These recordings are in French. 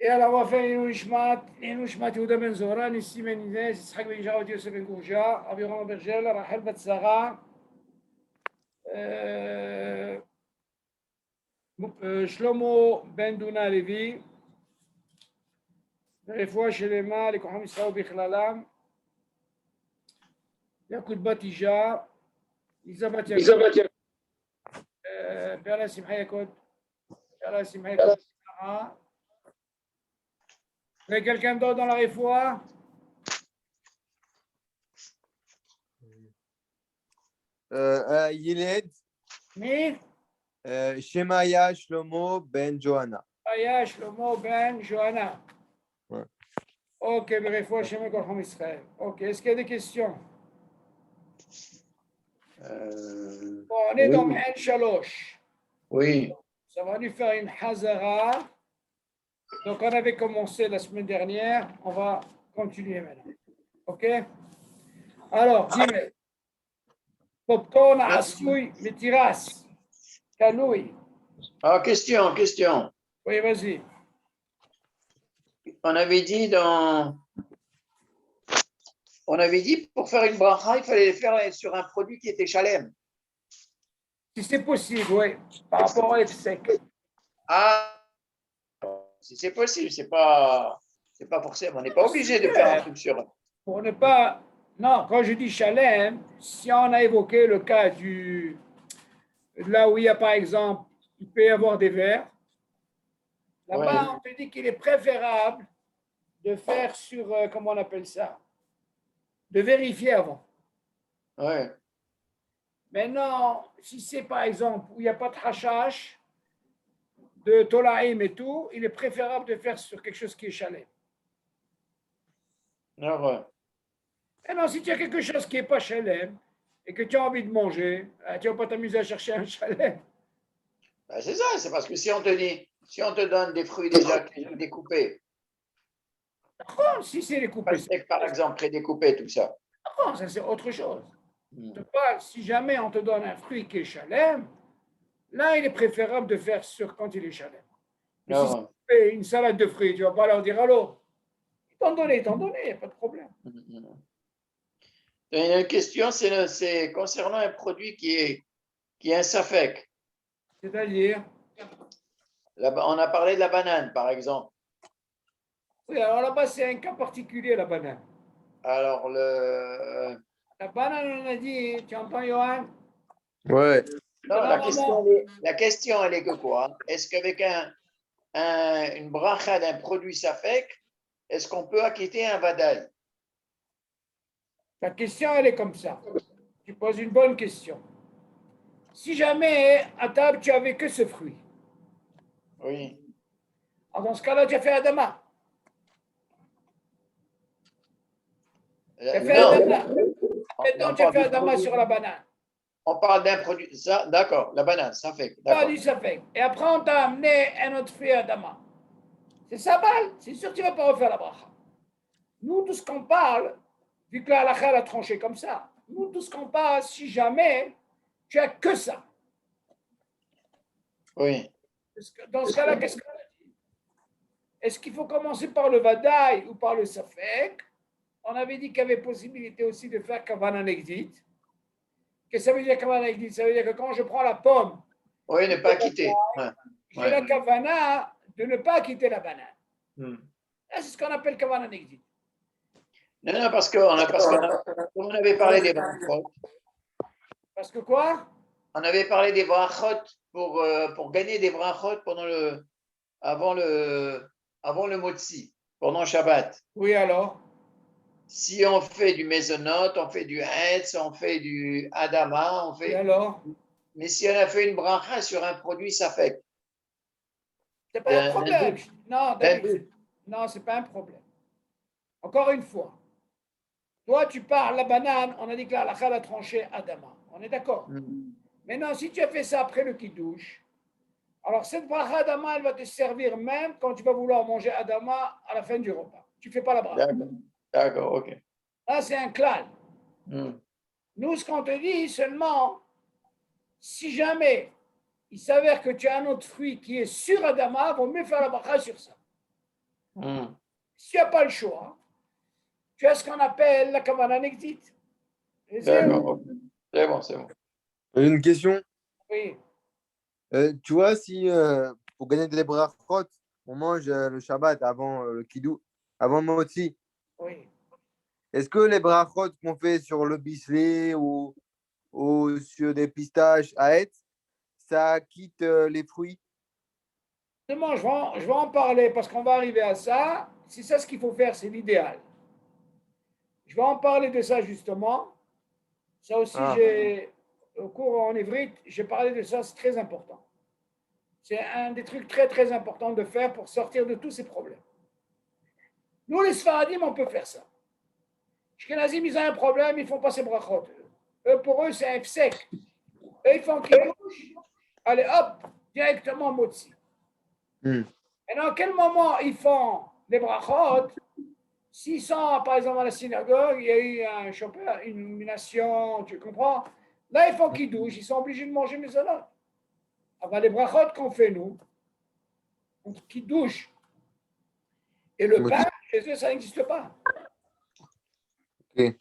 Et alors, on va faire Inu Ishmat Yehuda Ben Zora, Nissim Ben Inez, Yitzhak Ben Jaoud Yosef Ben Gourja, Aviron Bergel, Rachel Bat Sarah, Shlomo Ben Duna Levi, Refoua Shelema, les Koham Israël Bichlalam, Yakout Batija, Isabat Yakout, Perla Simcha Yakout, Perla Simcha Yakout, quelqu'un d'autre dans la Refoua? Yiled, Mi? Shemaya Shlomo Ben Johanna. Shemaya Shlomo Ben Johanna. Ouais. Ok, Refoua Shelema Koham Israël. Ok, est-ce qu'il y a des questions? Bon, on est dans Ma'an Shalosh. Oui. Ça va nous faire une Hazara. Donc, on avait commencé la semaine dernière. On va continuer maintenant. OK? Alors, Gimel. Popcorn, Assoui, Metiras, Canoui. Ah, question. Oui, vas-y. On avait dit pour faire une bracha, il fallait le faire sur un produit qui était chalem. Si c'est possible, oui. Par rapport à F-Sec. Ah, si c'est possible, c'est pas forcément. On n'est pas obligé de faire un truc sur. Pour ne pas. Non, quand je dis chalem, si on a évoqué le cas là où il y a, par exemple, il peut y avoir des vers, là-bas, Ouais. on te dit qu'il est préférable de faire sur, comment on appelle ça? De vérifier avant. Ouais. Maintenant, si c'est par exemple où il n'y a pas de hashash, de tolaïm et tout, il est préférable de faire sur quelque chose qui est chalem. Alors, ouais. Maintenant, si tu as quelque chose qui n'est pas chalem et que tu as envie de manger, tu ne vas pas t'amuser à chercher un chalem. Ben, c'est ça, c'est parce que si on te donne des fruits déjà découpés, Si c'est les pas coupés, le steak par exemple prédécoupé, tout ça. ça c'est autre chose. Si jamais on te donne un fruit qui est chalem, là, il est préférable de faire sur quand il est chalem. Mais si c'est une salade de fruits, tu ne vas pas leur dire allô, ils t'ont donné, il n'y a pas de problème. Il y a une question, c'est concernant un produit qui est un safek. C'est-à-dire? On a parlé de la banane, par exemple. Oui, alors là-bas, c'est un cas particulier, la banane. Alors, la banane, on a dit, tu entends, Johan? Ouais. Non, la question, elle est que quoi? Est-ce qu'avec une bracha d'un produit safek, est-ce qu'on peut acquitter un vadaï? La question, elle est comme ça. Tu poses une bonne question. Si jamais, à table, tu avais que ce fruit. Oui. Alors, dans ce cas-là, tu as fait Adama. Tu as fait Adama. Maintenant, tu as fait Adama sur la banane. On parle d'un produit, ça, d'accord, la banane, ça fait. Et après, on t'a amené un autre fruit Adama. C'est ça, balle. C'est sûr que tu ne vas pas refaire la bracha. Nous, tout ce qu'on parle, vu que la halakha a tranché comme ça, nous, tout ce qu'on parle, si jamais tu as que ça. Oui. Dans ce cas-là, qu'est-ce qu'on a dit? Est-ce qu'il faut commencer par le vadaï ou par le safek? On avait dit qu'il y avait possibilité aussi de faire kavana negdit. Qu'est-ce que ça veut dire kavana negdit? Ça veut dire que quand je prends la pomme, oui, ne pas quitter. J'ai la kavana de ne pas quitter la banane. Là, c'est ce qu'on appelle kavana negdit. Non, parce qu'on avait parlé des brachot. Parce que quoi? On avait parlé des brachot pour gagner des brachot avant le motzi, pendant Shabbat. Oui, alors? Si on fait du mésonote, on fait du hetz, on fait du adama, Et alors? Mais si on a fait une bracha sur un produit safek. C'est pas un problème. Non, David. Non, c'est pas un problème. Encore une fois. Toi, tu parles la banane, on a dit que la halakha a tranché Adama. On est d'accord? Maintenant, si tu as fait ça après le kiddush, alors cette bracha Adama, elle va te servir même quand tu vas vouloir manger Adama à la fin du repas. Tu ne fais pas la bracha. D'accord, ok. Là, c'est un clan. Nous, ce qu'on te dit seulement, si jamais il s'avère que tu as un autre fruit qui est sur Adama, il vaut mieux faire la bracha sur ça. Si tu n'as pas le choix, tu as ce qu'on appelle la kavana negdit. D'accord, c'est bon, c'est bon. Une question. Oui. Tu vois, si pour gagner des brachot, on mange le Shabbat avant le Kidou, avant le Motzi, Oui. est-ce que les brachot qu'on fait sur le bislé ou sur des pistaches à Hetz, ça quitte les fruits? Justement, je vais en parler parce qu'on va arriver à ça. C'est ça ce qu'il faut faire, c'est l'idéal. Je vais en parler de ça justement. Ça aussi, Ah, au cours en Évrite, j'ai parlé de ça, c'est très important. C'est un des trucs très très importants de faire pour sortir de tous ces problèmes. Nous, les Sfaradim, on peut faire ça. Les Ashkenazim, ils ont un problème, ils font pas ces brachot. Eux, pour eux, c'est un sec. Eux, ils font kiddush. Allez, hop, directement motzi. hmm. Et dans quel moment ils font les brachot? S'ils sont, par exemple, à la synagogue, il y a eu un chauffeur, une illumination, tu comprends? Là, ils font kiddush, ils sont obligés de manger mezonot. Avant les brachot qu'on fait, nous, on kiddush. Et le pain, chez eux, ça n'existe pas. Ok.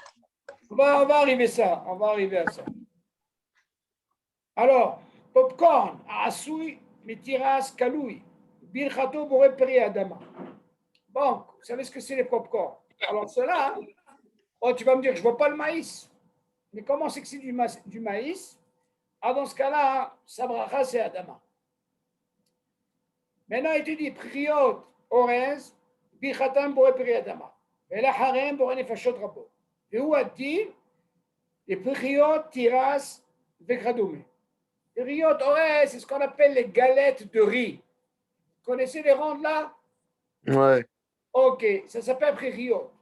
On va arriver à ça. On va arriver à ça. Alors, popcorn, assoui, metiras, kaloui, birchato, boré, peri, adama. Bon, vous savez ce que c'est les popcorn? Alors, cela, oh, tu vas me dire, je ne vois pas le maïs. Mais comment c'est que c'est du maïs? Ah, dans ce cas-là, sa bracha, c'est adama. Maintenant, il te dit, priot, orez, birchatam, boré, peri, adama. Et la harem, boré, nefashot, rabo. Et où a-t-il? Les priot, tiras, vekradoumé. Les riot, orez, c'est ce qu'on appelle les galettes de riz. Vous connaissez les rondes là? Ouais. Ok, ça s'appelle priot.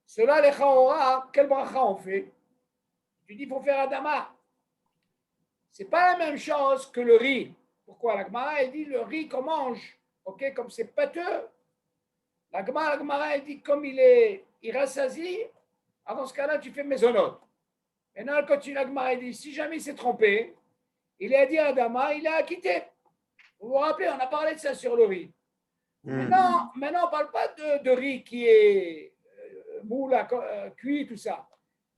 Cela, les chaora, quel bracha on fait? Tu dis, il faut faire adama. C'est pas la même chose que le riz. Pourquoi? La Gemara, elle dit, le riz qu'on mange, ok, comme c'est pâteux. La Gemara, elle dit, comme il rassasie, dans ce cas-là, tu fais maisonnote. Maintenant, elle continue, la Gemara, elle dit, si jamais il s'est trompé, il a dit à Adama, il a quitté. Vous vous rappelez, on a parlé de ça sur le riz. Maintenant, on ne parle pas de riz qui est moule, cuit, tout ça.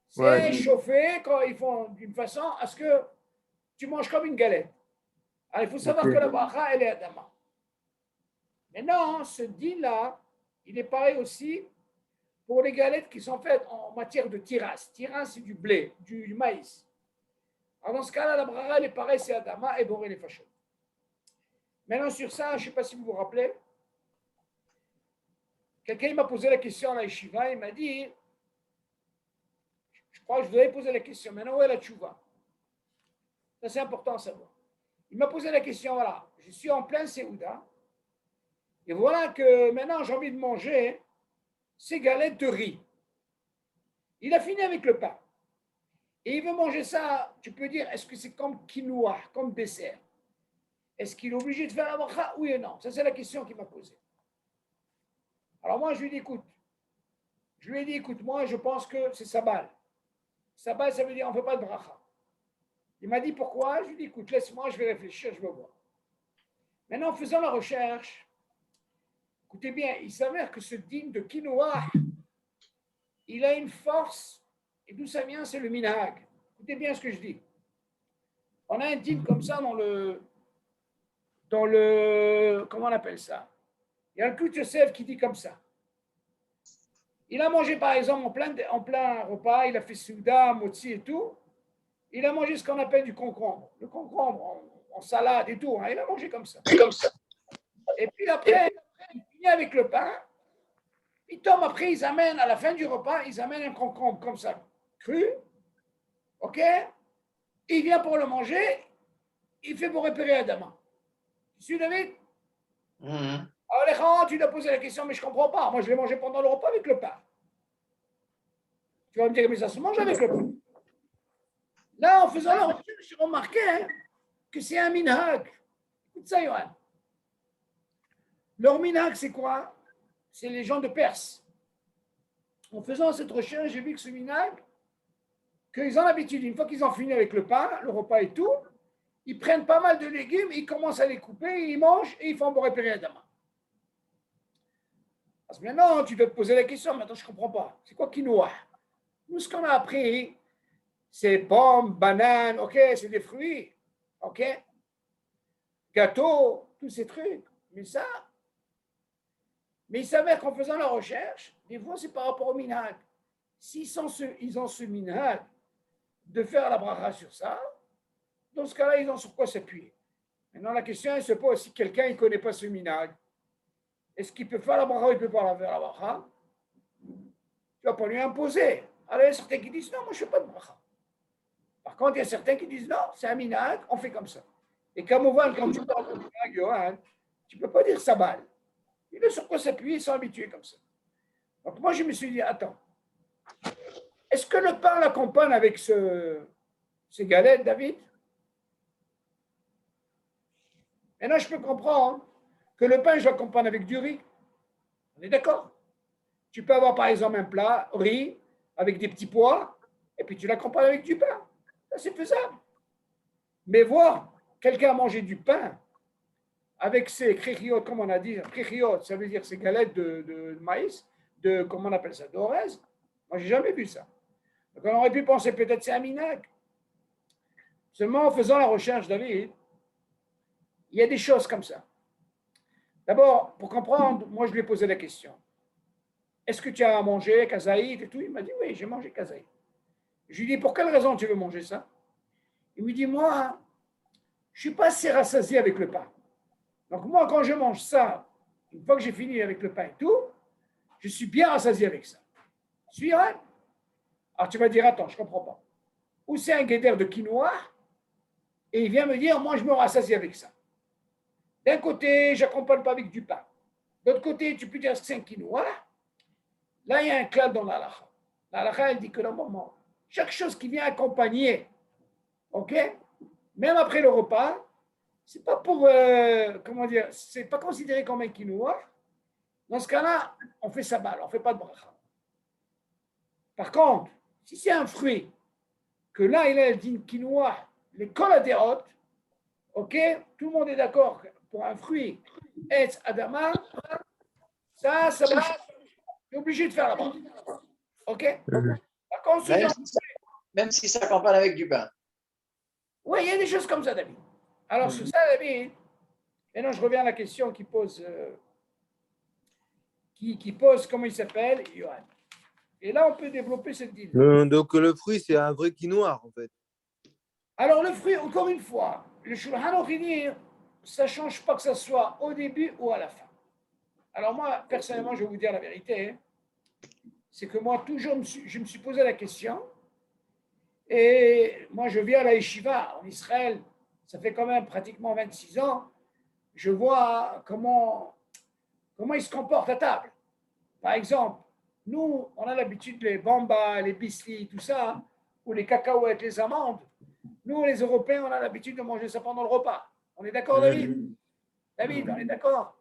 C'est Ouais. chauffé quand ils font d'une façon à ce que tu manges comme une galette. Alors, il faut savoir Ok. que la bracha, elle est Adama. Maintenant, ce din-là, il est pareil aussi pour les galettes qui sont faites en matière de tiras. Tiras, c'est du blé, du maïs. Alors, dans ce cas-là, la bracha, elle est pareille, c'est Adama et Boré les fachos. Maintenant, sur ça, je ne sais pas si vous vous rappelez, quelqu'un m'a posé la question à la yeshiva, il m'a dit, je crois que je vous avais posé la question, maintenant où est la tchouva? Ça, c'est important à savoir. Il m'a posé la question, voilà, je suis en plein Séouda, et voilà que maintenant j'ai envie de manger ces galettes de riz. Il a fini avec le pain. Et il veut manger ça, tu peux dire, est-ce que c'est comme quinoa, comme dessert? Est-ce qu'il est obligé de faire la bracha? Oui ou non? Ça, c'est la question qu'il m'a posée. Alors moi, je lui ai dit, écoute, moi, je pense que c'est sabal. Sabal, ça veut dire on ne fait pas de bracha. Il m'a dit pourquoi? Je lui ai dit, écoute, laisse-moi, je vais réfléchir, je vais voir. Maintenant, en faisant la recherche, écoutez bien, il s'avère que ce digne de quinoa, il a une force, et d'où ça vient, c'est le minhag. Écoutez bien ce que je dis. On a un digne comme ça comment on appelle ça? Il y a le Kut Yosef qui dit comme ça. Il a mangé, par exemple, en plein repas, il a fait souda, motzi et tout. Il a mangé ce qu'on appelle du concombre. Le concombre en salade et tout. Hein, il a mangé comme ça. Et puis après, il finit avec le pain. Puis Tom, après, ils amènent, à la fin du repas, ils amènent un concombre comme ça, cru. OK? Il vient pour le manger. Il fait pour repérer Adama. Tu suis, David? Alors, les gens, tu dois poser la question, mais je ne comprends pas. Moi, je l'ai mangé pendant le repas avec le pain. Tu vas me dire, mais ça se mange avec le pain. Là, en faisant la recherche, j'ai remarqué que c'est un minhag. Écoute ça, Yohan. Leur minhag, c'est quoi? C'est les gens de Perse. En faisant cette recherche, j'ai vu que ce minhag, qu'ils ont l'habitude, une fois qu'ils ont fini avec le pain, le repas et tout, ils prennent pas mal de légumes, ils commencent à les couper, ils mangent et ils font Boré Péri Adama. Parce que maintenant, tu dois te poser la question, maintenant je ne comprends pas. C'est quoi quinoa? Nous, ce qu'on a appris, c'est pommes, bananes, ok, c'est des fruits, ok, gâteaux, tous ces trucs. Mais il s'avère qu'en faisant la recherche, des fois, c'est par rapport au minhag. Ils ont ce minhag de faire la bracha sur ça, dans ce cas-là, ils ont sur quoi s'appuyer. Maintenant, la question, elle se pose, si quelqu'un ne connaît pas ce minhag, est-ce qu'il peut faire la bracha ou il ne peut pas faire la bracha? Tu ne vas pas lui imposer. Alors, il y a certains qui disent, non, moi, je ne fais pas de bracha. Par contre, il y a certains qui disent, non, c'est un minhag, on fait comme ça. Et comme on voit, quand tu parles de minhag, Johan, tu ne peux pas dire sabal. Il est sur quoi s'appuyer, ils sont habitués comme ça. Donc, moi, je me suis dit, attends, est-ce que le pain l'accompagne avec ces galettes, David? Maintenant, je peux comprendre que le pain, je l'accompagne avec du riz. On est d'accord? Tu peux avoir, par exemple, un plat, riz, avec des petits pois, et puis tu l'accompagnes avec du pain. Ça, c'est faisable. Mais voir quelqu'un manger du pain avec ses krichiot, comme on a dit, krichiot, ça veut dire ces galettes de maïs, comment on appelle ça, d'orez. Moi, j'ai jamais vu ça. Donc, on aurait pu penser peut-être c'est un minag. Seulement, en faisant la recherche, David, il y a des choses comme ça. D'abord, pour comprendre, moi, je lui ai posé la question. Est-ce que tu as mangé kazaïd et tout? Il m'a dit, oui, j'ai mangé kazaïd. Je lui ai dit, pour quelle raison tu veux manger ça? Il me dit, moi, je ne suis pas assez rassasié avec le pain. Donc, moi, quand je mange ça, une fois que j'ai fini avec le pain et tout, je suis bien rassasié avec ça. Suis vrai? Alors, tu vas dire, attends, je ne comprends pas. Ou c'est un guédère de quinoa, et il vient me dire, moi, je me rassasie avec ça. D'un côté, je n'accompagne pas avec du pain. D'autre côté, tu peux dire que c'est un quinoa. Là, il y a un clad dans l'halakha. L'halakha, elle dit que normalement, chaque chose qui vient accompagner, ok, même après le repas, c'est pas pour, comment dire, c'est pas considéré comme un quinoa. Dans ce cas-là, on fait sabal, on ne fait pas de bracha. Par contre, si c'est un fruit, que là, il a dit quinoa, les coladérotes, ok, tout le monde est d'accord pour un fruit, etz adama, ça bouge. Tu es obligé de faire la bracha. Ok? Par contre, même si ça s'accompagne avec du pain. Oui, il y a des choses comme ça, David. Alors, sur ça, David, maintenant je reviens à la question qui pose, comment il s'appelle, Johan. Et là, on peut développer cette idée. Donc, le fruit, c'est un vrai quinoa, en fait. Alors, le fruit, encore une fois, le Shulchan Aruch, ça ne change pas que ce soit au début ou à la fin. Alors, moi, personnellement, je vais vous dire la vérité, c'est que moi, toujours, je me suis posé la question. Et moi, je viens à la Yeshiva en Israël, ça fait quand même pratiquement 26 ans. Je vois comment ils se comportent à table. Par exemple, nous, on a l'habitude, les bambas, les biscuits, tout ça, ou les cacahuètes, les amandes. Nous, les Européens, on a l'habitude de manger ça pendant le repas. On est d'accord, David? David, on est d'accord?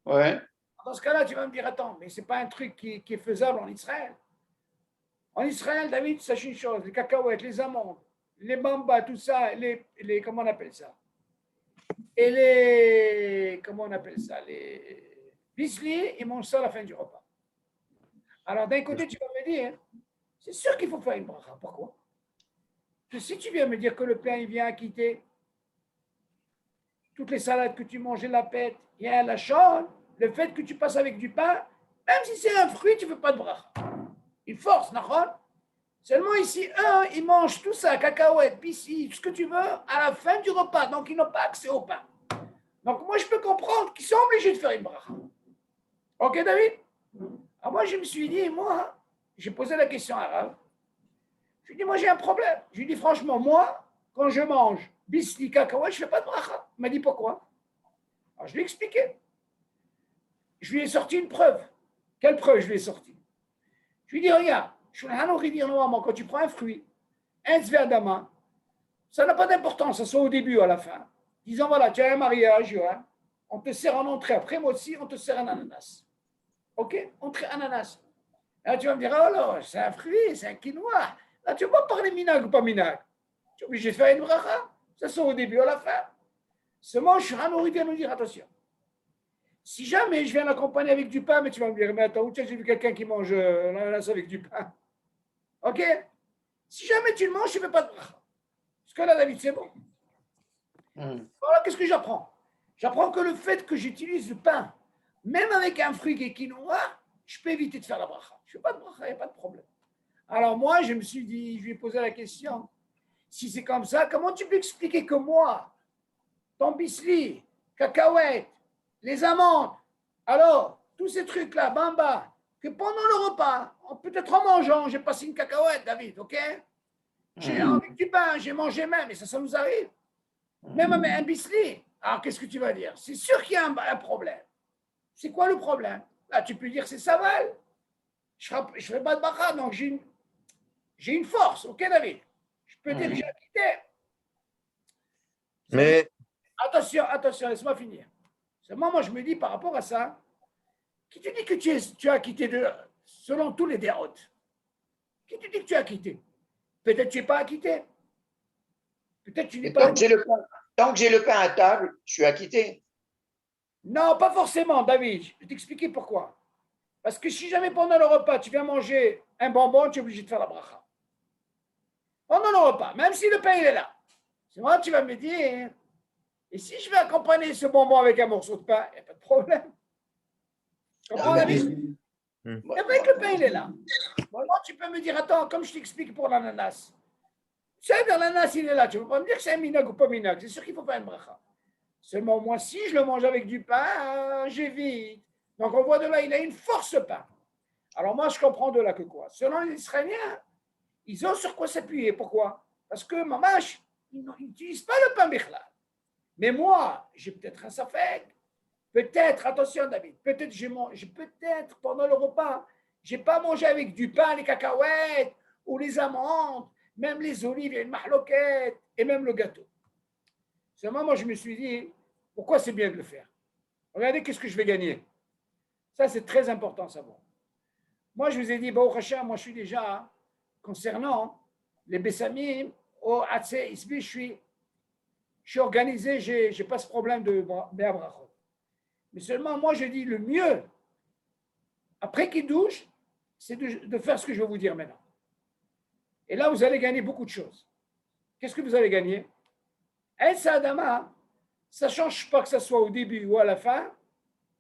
Ouais. Dans ce cas-là, tu vas me dire, attends, mais ce n'est pas un truc qui est faisable en Israël. En Israël, David, sache une chose, les cacahuètes, les amandes, les bambas, tout ça, comment on appelle ça? Et comment on appelle ça? Les biscuits, ils mangent ça à la fin du repas. Alors, d'un côté, tu vas me dire, c'est sûr qu'il faut faire une bracha. Pourquoi? Parce que si tu viens me dire que le pain, il vient quitter toutes les salades que tu manges, la pète, il y a la chambre, le fait que tu passes avec du pain, même si c'est un fruit, tu ne fais pas de bracha. Il force, d'accord? Seulement ici, ils mangent tout ça, cacahuètes, biscuits, ce que tu veux, à la fin du repas. Donc, ils n'ont pas accès au pain. Donc, moi, je peux comprendre qu'ils sont obligés de faire une bracha. Ok, David? Alors, moi, je me suis dit, moi, j'ai posé la question à Rav. Je lui ai dit, moi, j'ai un problème. Je lui ai dit, franchement, moi, quand je mange biscuits, cacahuètes, je ne fais pas de bracha. Il m'a dit, pourquoi? Alors, je lui ai expliqué. Je lui ai sorti une preuve. Quelle preuve je lui ai sorti? Je lui ai dit, regarde, je suis dire normalement, quand tu prends un fruit, un tzveadama, ça n'a pas d'importance, ça soit au début ou à la fin. Disons, voilà, tu as un mariage, hein, on te sert en entrée. Après, moi aussi, on te sert un ananas. OK? Entrée ananas. Là, tu vas me dire, oh là, c'est un fruit, c'est un quinoa. Là, tu ne vas pas parler minag ou pas minag. Tu es obligé de faire une bracha. Ça soit au début ou à la fin. Seulement, je suis vient nous dire, attention. Si jamais je viens l'accompagner avec du pain, mais tu vas me dire, mais attends, où j'ai vu quelqu'un qui mange l'ananas avec du pain? Ok? Si jamais tu le manges, je ne fais pas de bracha. Parce que là, David, c'est bon. Voilà, qu'est-ce que j'apprends? J'apprends que le fait que j'utilise le pain, même avec un fruit qui est quinoa, je peux éviter de faire la bracha. Je ne fais pas de bracha, il n'y a pas de problème. Alors moi, je me suis dit, je lui ai posé la question, si c'est comme ça, comment tu peux expliquer que moi, ton bisli, cacahuètes, les amandes, alors, tous ces trucs-là, bamba, que pendant le repas, peut-être en mangeant, j'ai passé une cacahuète, David, ok? J'ai avec du pain, j'ai mangé même, et ça nous arrive. Même un bisli. Alors, qu'est-ce que tu vas dire? C'est sûr qu'il y a un problème. C'est quoi le problème? Là, tu peux dire c'est Saval. Je ne fais pas de bracha, donc j'ai une force, ok, David? Je peux dire que j'ai acquitté. Mais Attention, laisse-moi finir. Seulement, moi, je me dis par rapport à ça, qui te dit que tu as acquitté selon tous les déroutes? Qui te dit que tu as acquitté? Peut-être que tu n'es pas acquitté. Peut-être que tu n'es pas acquitté. Tant que j'ai le pain à table, je suis acquitté. Non, pas forcément, David. Je vais t'expliquer pourquoi. Parce que si jamais pendant le repas, tu viens manger un bonbon, tu es obligé de faire la bracha. Pendant le repas, même si le pain il est là. C'est moi, tu vas me dire, et si je vais accompagner ce bonbon avec un morceau de pain, il n'y a pas de problème. Tu comprends, David? Et après que le pain il est là. Moi, tu peux me dire, attends, comme je t'explique pour l'ananas. Tu sais, dans l'ananas, il est là. Tu ne peux pas me dire que c'est un minag ou pas minag. C'est sûr qu'il ne faut pas une bracha. Seulement, moi, si je le mange avec du pain, j'évite. Donc, on voit de là, il a une force pain. Alors, moi, je comprends de là que quoi? Selon les Israéliens, ils ont sur quoi s'appuyer. Pourquoi? Parce que, mamash, ils n'utilisent pas le pain bichlal. Mais moi, j'ai peut-être un safek. Peut-être, attention, David, peut-être pendant le repas, je n'ai pas mangé avec du pain, les cacahuètes ou les amandes, même les olives, et une mahloquette, et même le gâteau. Seulement, moi, je me suis dit, pourquoi c'est bien de le faire? Regardez qu'est-ce que je vais gagner. Ça, c'est très important à savoir. Moi, je vous ai dit, Baruch Hashem, moi, je suis déjà, concernant les Bessamim, au Hatse Isbi, je suis organisé, je n'ai pas ce problème de Béabrachot. Mais seulement, moi, je dis le mieux, après qu'il douche, c'est de faire ce que je vais vous dire maintenant. Et là, vous allez gagner beaucoup de choses. Qu'est-ce que vous allez gagner? Elsa Adama, ça ne change pas que ce soit au début ou à la fin.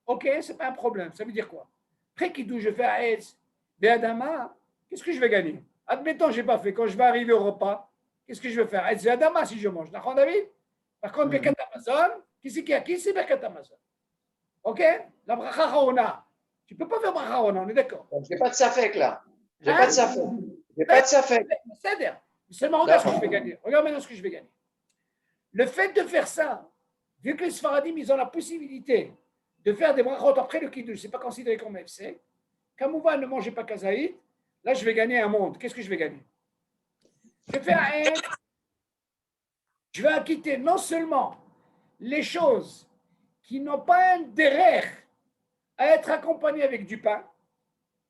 Ok, ce n'est pas un problème. Ça veut dire quoi? Après qu'il douche, je fais à Elsa, Adama, qu'est-ce que je vais gagner? Admettons, je n'ai pas fait. Quand je vais arriver au repas, qu'est-ce que je vais faire? Elsa Adama si je mange. D'accord, David? Par contre, Birkat Amazon, qui c'est qui a qui? C'est Birkat Amazon. Ok? La bracha haona. Tu ne peux pas faire bracha haona, on est d'accord? Je n'ai pas de safek là. J'ai pas de safek. J'ai pas de safek. C'est-à-dire, seulement regarde ce que je vais gagner. Regarde maintenant ce que je vais gagner. Le fait de faire ça, vu que les Sfaradim, ils ont la possibilité de faire des brachot après le kiddush, ce n'est pas considéré comme FC. Kamouva, ne mangez pas kazaït. Là, je vais gagner un monde. Qu'est-ce que je vais gagner? Je vais faire un. Je vais acquitter non seulement les choses qui n'ont pas un derrière à être accompagnées avec du pain,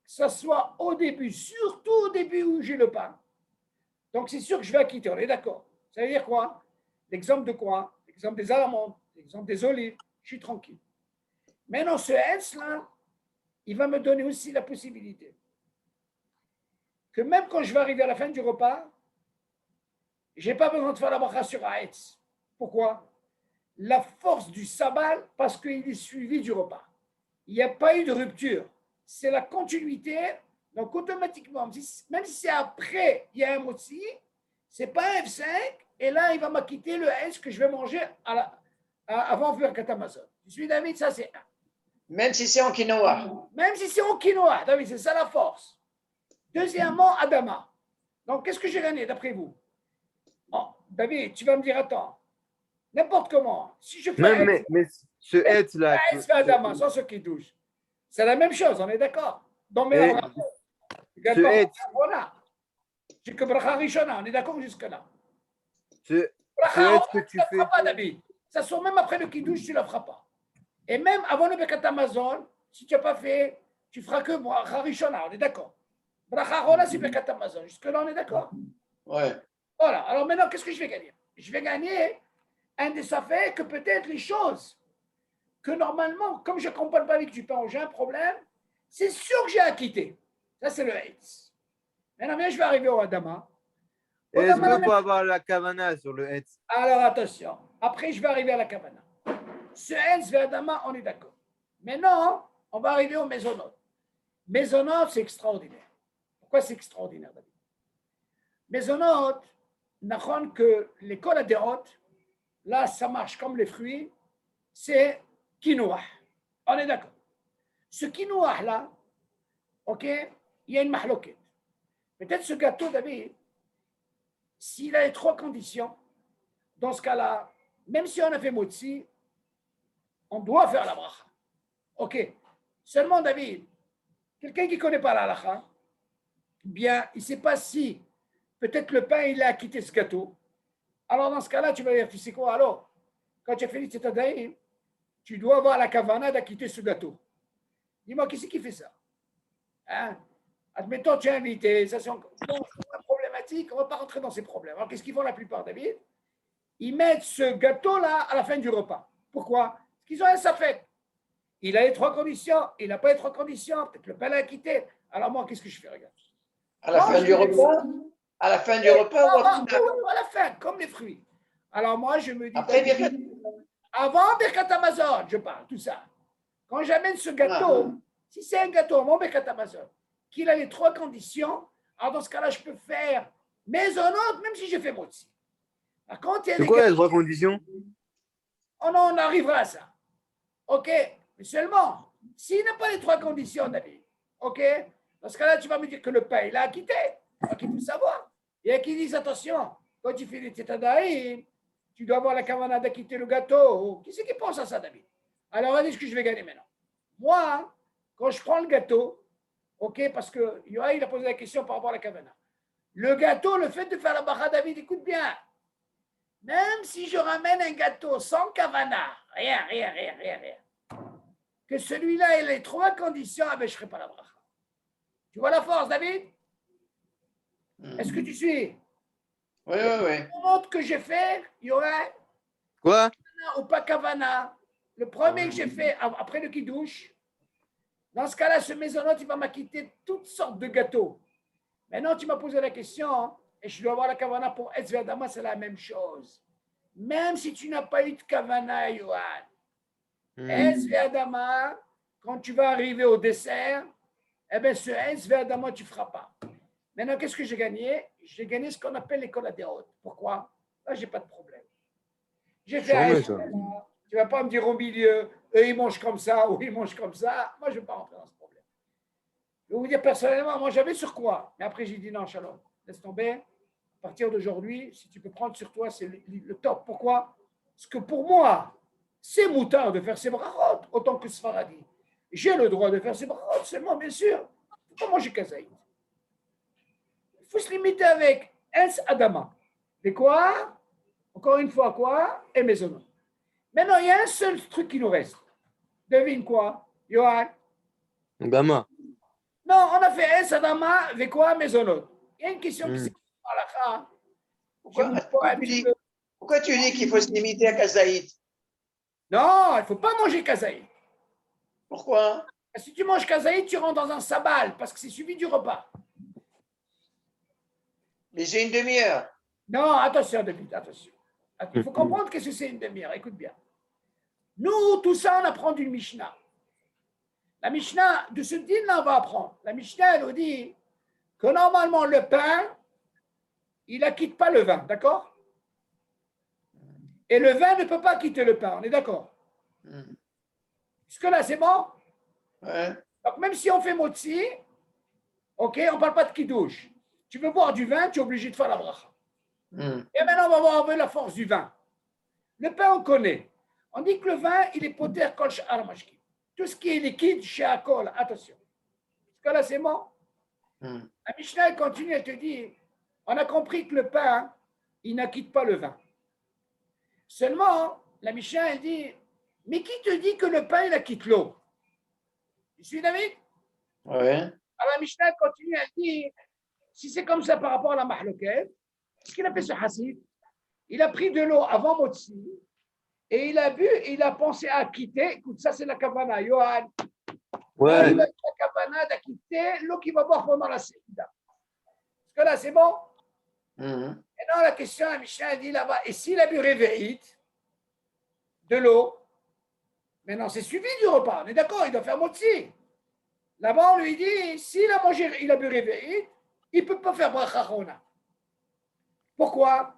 que ce soit au début, surtout au début où j'ai le pain. Donc, c'est sûr que je vais acquitter, on est d'accord. Ça veut dire quoi? L'exemple de quoi? L'exemple des amandes, l'exemple des olives, je suis tranquille. Maintenant, ce S-là, il va me donner aussi la possibilité que même quand je vais arriver à la fin du repas, je n'ai pas besoin de faire la bracha sur Haetz. Pourquoi? La force du sabbat, parce qu'il est suivi du repas. Il n'y a pas eu de rupture. C'est la continuité. Donc, automatiquement, même si c'est après, il y a un motzi, ce n'est pas un F5, et là, il va m'acquitter le S que je vais manger avant Birkat Amazon. Je suis David, ça c'est un. Même si c'est en quinoa. Même si c'est en quinoa, David, c'est ça la force. Deuxièmement, Adama. Donc, qu'est-ce que j'ai gagné d'après vous? Oh, David, tu vas me dire, attends, n'importe comment. Si je fais mais ce être là. Adama, sans ce qui douche, c'est la même chose, on est d'accord? Dans mes ce être. J'ai que bracha rishona, on est d'accord jusque-là? Ce être que tu fais. Pas, David. Ça soit même après le kiddush, tu ne la feras pas. Et même avant le Birkat Amazon, si tu n'as pas fait, tu feras que bracha rishona, on est d'accord? Bracha rona, c'est Birkat Amazon. Jusque-là, on est d'accord? Ouais. Voilà. Alors maintenant, qu'est-ce que je vais gagner? Je vais gagner un des affaires que peut-être les choses que normalement, comme je ne comprends pas avec du pain, j'ai un problème, c'est sûr que j'ai acquitté. Ça, c'est le Hetz. Maintenant, je vais arriver au Adama. Est-ce qu'il faut avoir la kavana sur le Hetz? Alors, attention. Après, je vais arriver à la Kavana. Ce Hetz vers Adama, on est d'accord. Maintenant, on va arriver au Maisonot. Maisonot, c'est extraordinaire. Pourquoi c'est extraordinaire, David? Maisonot, n'achon que l'école à Déot, là, ça marche comme les fruits, c'est quinoa. On est d'accord. Ce quinoa là, ok, il y a une mahloquette. Peut-être ce gâteau, David, s'il a les trois conditions, dans ce cas-là, même si on a fait motzi, on doit faire la bracha. Ok. Seulement, David, quelqu'un qui ne connaît pas la halakha, bien, il ne sait pas si peut-être le pain, il a quitté ce gâteau. Alors, dans ce cas-là, tu vas dire, tu sais quoi, alors, quand tu as fini cette année, tu dois avoir la kavana d'acquitter ce gâteau. Dis-moi, qui c'est qui fait ça? Hein? Admettons, tu es invité, ça c'est problématique, on ne va pas rentrer dans ces problèmes. Alors, qu'est-ce qu'ils font la plupart, David? Ils mettent ce gâteau-là à la fin du repas. Pourquoi? Parce qu'ils ont un safek. Il a les trois conditions, il n'a pas les trois conditions, peut-être le pain l'a quitté. Alors moi, qu'est-ce que je fais, regarde? À la fin du repas? À la fin du repas ou à la fin, comme les fruits. Alors moi, je me dis, après, avant Birkat Amazon, je parle, tout ça. Quand j'amène ce gâteau, si c'est un gâteau, mon Birkat Amazon, qu'il a les trois conditions, alors dans ce cas-là, je peux faire maisonnante, même si je fais motzi. Par contre, il y a C'est quoi les trois conditions? on arrivera à ça. OK? Mais seulement, s'il n'a pas les trois conditions, David, OK? Dans ce cas-là, tu vas me dire que le pain, il a acquitté. Donc, il faut savoir. Il y a qui disent, attention, quand tu fais des tétadaïm, tu dois avoir la kavana d'acquitter le gâteau. Qui c'est qui pense à ça, David? Alors, regardez ce que je vais gagner maintenant. Moi, quand je prends le gâteau, OK, parce que Yoaï, il a posé la question par rapport à la kavana. Le gâteau, le fait de faire la bracha, David, écoute bien. Même si je ramène un gâteau sans kavana, rien. Que celui-là ait les trois conditions, je ne ferai pas la bracha. Tu vois la force, David? Est-ce que tu suis? Oui. L'autre que j'ai fait, il y aurait Quoi? ou pas kavana. Le premier que j'ai fait après le kidouche, dans ce cas-là, ce maisonnote, il va m'acquitter toutes sortes de gâteaux. Maintenant, tu m'as posé la question, et je dois avoir la kavana pour Etzvedama, c'est la même chose. Même si tu n'as pas eu de kavana, Yohan, Etzvedama, quand tu vas arriver au dessert, eh bien, ce Etzvedama, tu ne feras pas. Maintenant, qu'est-ce que j'ai gagné? J'ai gagné ce qu'on appelle l'école à déroute. Pourquoi? Là, je n'ai pas de problème. J'ai fait un tu ne vas pas me dire au milieu, eux, ils mangent comme ça ou ils mangent comme ça. Moi, je ne vais pas rentrer dans ce problème. Je vais vous dire personnellement, moi, j'avais sur quoi? Mais après, j'ai dit non, Shalom, laisse tomber. À partir d'aujourd'hui, si tu peux prendre sur toi, c'est le top. Pourquoi? Parce que pour moi, c'est moutard de faire ses brachot autant que Sfaradi. J'ai le droit de faire ses brachot seulement, bien sûr. Il ne faut pas manger kazaïd. Il faut se limiter avec Ens Adama. Et quoi? Encore une fois, quoi? Et maisonnant. Maintenant, il y a un seul truc qui nous reste. Devine quoi, Johan? Dama. Non, on a fait Ens Adama avec quoi? Maisonnant. Il y a une question qui s'est Pourquoi tu dis qu'il faut se limiter à kazaïd? Non, il ne faut pas manger kazaïd. Pourquoi? Si tu manges kazaïd, tu rentres dans un sabal parce que c'est suivi du repas. Mais j'ai une demi-heure. Non, attention, David, attention. Il faut comprendre qu'est-ce que c'est une demi-heure. Écoute bien. Nous, tout ça, on apprend d'une Mishnah. La Mishnah, de ce din-là, on va apprendre. La Mishnah, elle nous dit que normalement, le pain, il n'acquitte pas le vin, d'accord? Et le vin ne peut pas quitter le pain, on est d'accord? Jusque-là, c'est bon? Ouais. Donc, même si on fait motzi, ok, on ne parle pas de kidouche. Tu veux boire du vin, tu es obligé de faire la bracha. Et maintenant, on va voir la force du vin. Le pain, on connaît. On dit que le vin, il est poter kol sh'ar mashkin. Tout ce qui est liquide, chez Akol, attention. Jusque-là, c'est bon? La Mishnah, elle continue, elle te dit, on a compris que le pain, il n'acquitte pas le vin. Seulement, la Mishnah, elle dit, mais qui te dit que le pain, il acquitte l'eau? Tu suis, David? Oui. Alors la Mishnah continue, elle dit, si c'est comme ça par rapport à la mahloket, ce qu'il a fait ce hassid, il a pris de l'eau avant Motsi, et il a bu, et il a pensé à quitter. Écoute, ça c'est la kavana, Johan. Ouais. Il a eu la kavana d'acquitter l'eau qu'il va boire pendant la séida. Parce que là, c'est bon. Et non, la question, la Mishnah dit là-bas, et s'il a bu réveillite de l'eau, maintenant c'est suivi du repas, on est d'accord, il doit faire motzi. Là-bas, on lui dit, s'il a mangé, il a bu réveillite, il ne peut pas faire brachachona. Pourquoi?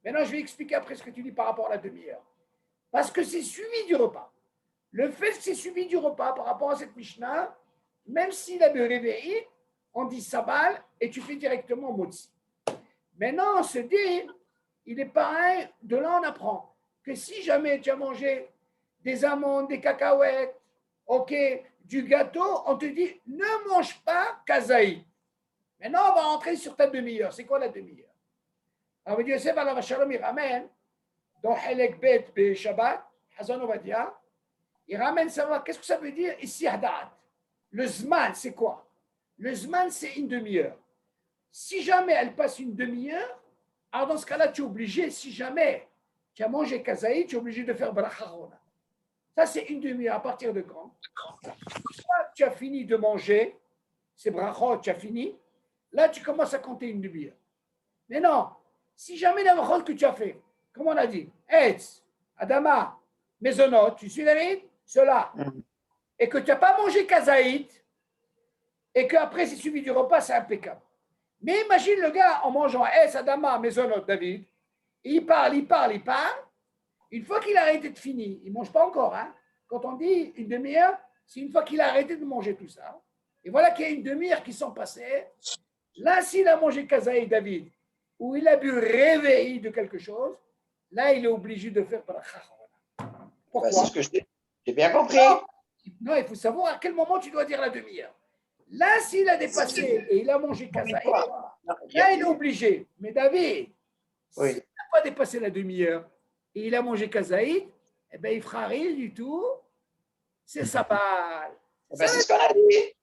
Maintenant, je vais expliquer après ce que tu dis par rapport à la demi-heure. Parce que c'est suivi du repas. Le fait que c'est suivi du repas par rapport à cette Mishnah, même s'il a bu réveillite, on dit sabal et tu fais directement motzi. Maintenant, on se dit, il est pareil, de là on apprend que si jamais tu as mangé des amandes, des cacahuètes, ok, du gâteau, on te dit, ne mange pas kazaï. Maintenant, on va rentrer sur ta demi-heure. C'est quoi la demi-heure? Alors, Yosef Alav Shalom, il ramène dans Helek Bet Be Shabbat, Hazan Ovadia, il ramène savoir qu'est-ce que ça veut dire ici Hadat. Le Zman, c'est quoi? Le Zman, c'est une demi-heure. Si jamais elle passe une demi-heure, alors dans ce cas-là, tu es obligé, si jamais tu as mangé kazaï, tu es obligé de faire brachachona. Ça, c'est une demi-heure. À partir de quand? Soit tu as fini de manger, c'est brachot, tu as fini. Là, tu commences à compter une demi-heure. Mais non, si jamais la brachot que tu as fait, comme on a dit, Etz, Adama, Mezonot, tu suis David, cela, et que tu n'as pas mangé kazaït, et qu'après c'est suivi du repas, c'est impeccable. Mais imagine le gars en mangeant S, Adama, Mezonot, David, il parle. Une fois qu'il a arrêté de finir, il ne mange pas encore. Hein. Quand on dit une demi-heure, c'est une fois qu'il a arrêté de manger tout ça. Et voilà qu'il y a une demi-heure qui sont passées. Là, s'il a mangé Kazaï David, ou il a bu réveil de quelque chose, là, il est obligé de faire Pourquoi? C'est ce que j'ai bien compris. Non, il faut savoir à quel moment tu dois dire la demi-heure. Là, s'il a dépassé et il a mangé Kazaï, là, il est obligé. Mais David, s'il n'a pas dépassé la demi-heure et il a mangé Kazaïd, eh ben, il ne fera rien du tout. C'est sabal. C'est ce qu'on a dit.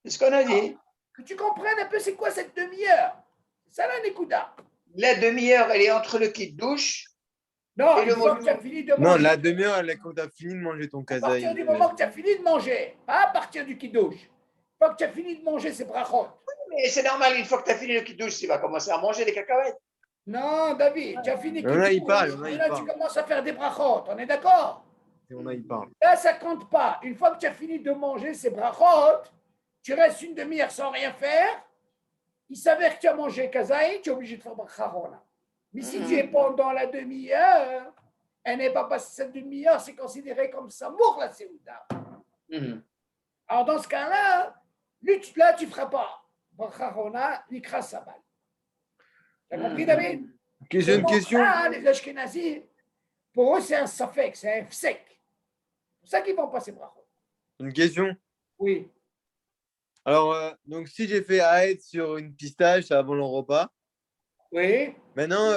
C'est ce qu'on a dit. Que tu comprennes un peu c'est quoi cette demi-heure. C'est ça la Nekuda. La demi-heure, elle est entre le kit douche. Non, une fois que tu as fini de manger. Non, la demi-heure, elle est quand tu as fini de manger ton À kazaï. partir du moment que tu as fini de manger, pas à partir du kidouche. Une fois que tu as fini de manger, c'est brachot. Oui, mais c'est normal, une fois que tu as fini le kit douche, tu vas commencer à manger des cacahuètes. Non, David, tu as fini. Là, il parle. Là, tu commences à faire des brachot. On est d'accord? Il parle. Là, ça compte pas. Une fois que tu as fini de manger ces brachot, tu restes une demi-heure sans rien faire. Il s'avère que tu as mangé kazaï, tu es obligé de faire brachot. Mais si tu es pendant la demi-heure, elle n'est pas passée cette demi-heure, c'est considéré comme samour la séouda. Alors, dans ce cas-là, là, tu ne feras pas brachot, nikra sabal. Tu as compris, David? J'ai une question. Les Ashkenazim, pour eux, c'est un safek, c'est un fsek. C'est pour ça qu'ils vont passer brachot. Une question. Oui. Alors, donc, si j'ai fait Aed sur une pistache avant le repas, Oui. maintenant,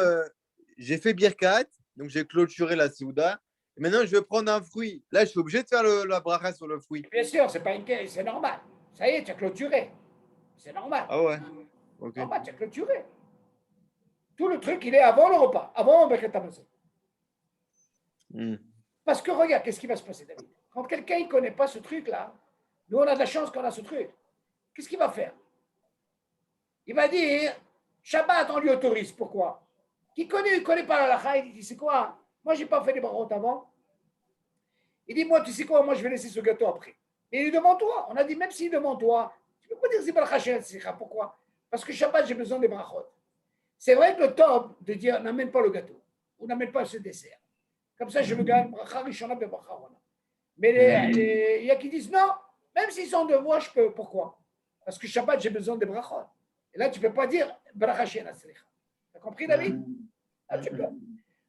j'ai fait Birkat, donc j'ai clôturé la Souda. Maintenant, je vais prendre un fruit. Là, je suis obligé de faire la bracha sur le fruit. Bien sûr, c'est normal. Ça y est, tu as clôturé. C'est normal. Ah ouais. Ok. Normal, tu as clôturé. Tout le truc, il est avant le repas, avant Birkat Hamazon. Parce que regarde, qu'est-ce qui va se passer, David? Quand quelqu'un ne connaît pas ce truc-là, nous, on a de la chance qu'on a ce truc. Qu'est-ce qu'il va faire? Il va dire, Shabbat, on lui autorise. Pourquoi? Il ne connaît pas la halakha, il dit, c'est quoi? Moi, je n'ai pas fait les barottes avant. Il dit, moi, tu sais quoi? Moi, je vais laisser ce gâteau après. Et il est devant toi. On a dit, même s'il est devant toi, tu ne peux pas dire, c'est bracha. Pourquoi? Parce que Shabbat, j'ai besoin des brachot. C'est vrai que le top de dire, n'amène pas le gâteau, ou n'amène pas ce dessert. Comme ça, je me gagne bracha rishona be bracha rona. Mais il y a qui disent, non, même s'ils sont de moi, je peux. Pourquoi? Parce que Shabbat, j'ai besoin des brachot. Et là, tu ne peux pas dire bracha shena slicha. Tu as compris, David? Là, tu peux.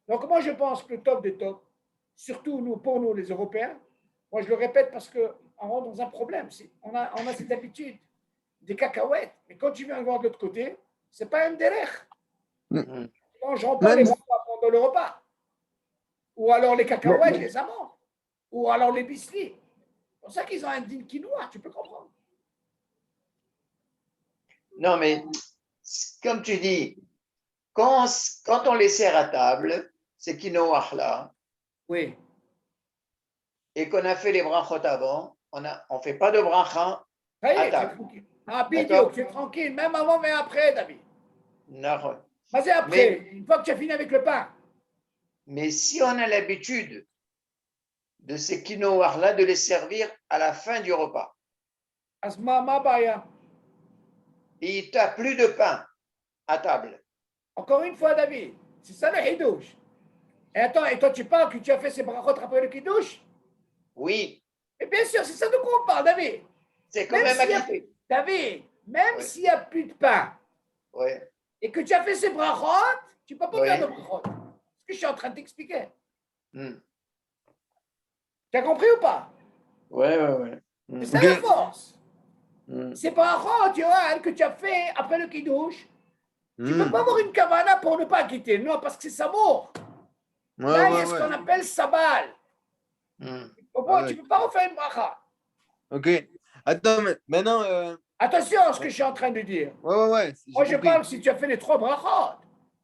Donc, moi, je pense que le top des tops, surtout nous, pour nous, les Européens, moi, je le répète parce qu'on rentre dans un problème. On a cette habitude des cacahuètes. Mais quand tu viens voir de l'autre côté, ce n'est pas un derech. Tu manges pas les repas pendant le repas. Ou alors les cacahuètes, les amandes. Ou alors les biscuits. C'est pour ça qu'ils ont un din quinoa, tu peux comprendre. Non, mais comme tu dis, quand on les sert à table, c'est quinoa là. Oui. et qu'on a fait les brachot avant, on ne fait pas de bracha Ça y à est, c'est table. tranquille. Ah, D'accord. bidiouk, c'est tranquille, même avant, mais après, David. Non. Mais c'est après, une fois que tu as fini avec le pain. Mais si on a l'habitude de ces quinoa-là, de les servir à la fin du repas, Asma, ma baya. et tu n'as plus de pain à table, Encore une fois, David, c'est ça le hidouche. Et attends, et toi, tu parles que tu as fait ces brachot après le kidouche? oui, Et bien sûr, c'est ça de quoi on parle, David. c'est quand Même même s'il y a, acquitté. David, même Oui. s'il n'y a plus de pain Oui, et que tu as fait ces brachot, tu ne peux pas Oui. faire de brachot. C'est ce que je suis en train de t'expliquer. Hmm. Tu as compris ou pas? Ouais, ouais, ouais. C'est Hmm. ça Ok. la force. Hmm. Ces brachot, tu vois, que tu as fait après le kidouche, tu ne peux Hmm. pas avoir une kavana pour ne pas quitter. Non, parce que c'est samour. Ouais, Là, il y ouais, a ce ouais. qu'on appelle sabal. Hmm. Ah Tu ouais. ne peux pas refaire une bracha. Ok. Attends, maintenant. Attention à ce que je suis en train de dire. Ouais, Moi, j'ai je compris. parle si tu as fait les trois brachot.